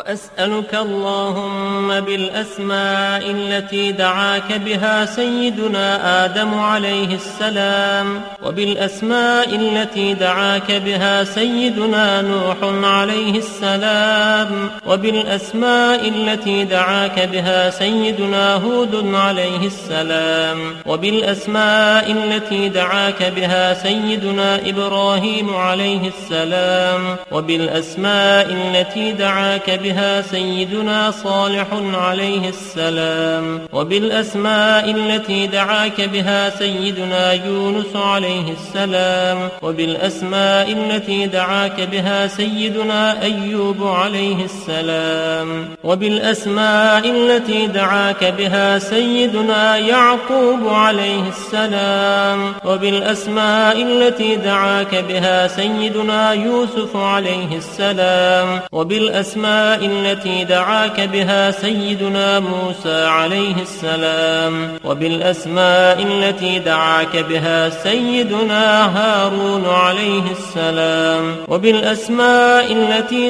وأسألك اللهم بالأسماء التي دعاك بها سيدنا آدم عليه السلام، وبالأسماء التي دعاك بها سيدنا نوح عليه السلام، وبالأسماء التي دعاك بها سيدنا هود عليه السلام، وبالأسماء التي دعاك بها سيدنا إبراهيم عليه السلام، وبالأسماء التي دعاك بها سيدنا صالح عليه السلام، وبالأسماء التي دعاك بها سيدنا يونس عليه السلام، وبالأسماء التي دعاك بها سيدنا أيوب عليه السلام، وبالأسماء التي دعاك بها سيدنا يعقوب عليه السلام، وبالأسماء التي دعاك بها سيدنا يوسف عليه السلام، وبالأسماء التي دعاك بها سيدنا موسى عليه السلام، وبالأسماء التي دعاك بها سيدنا هارون عليه السلام، وبالأسماء التي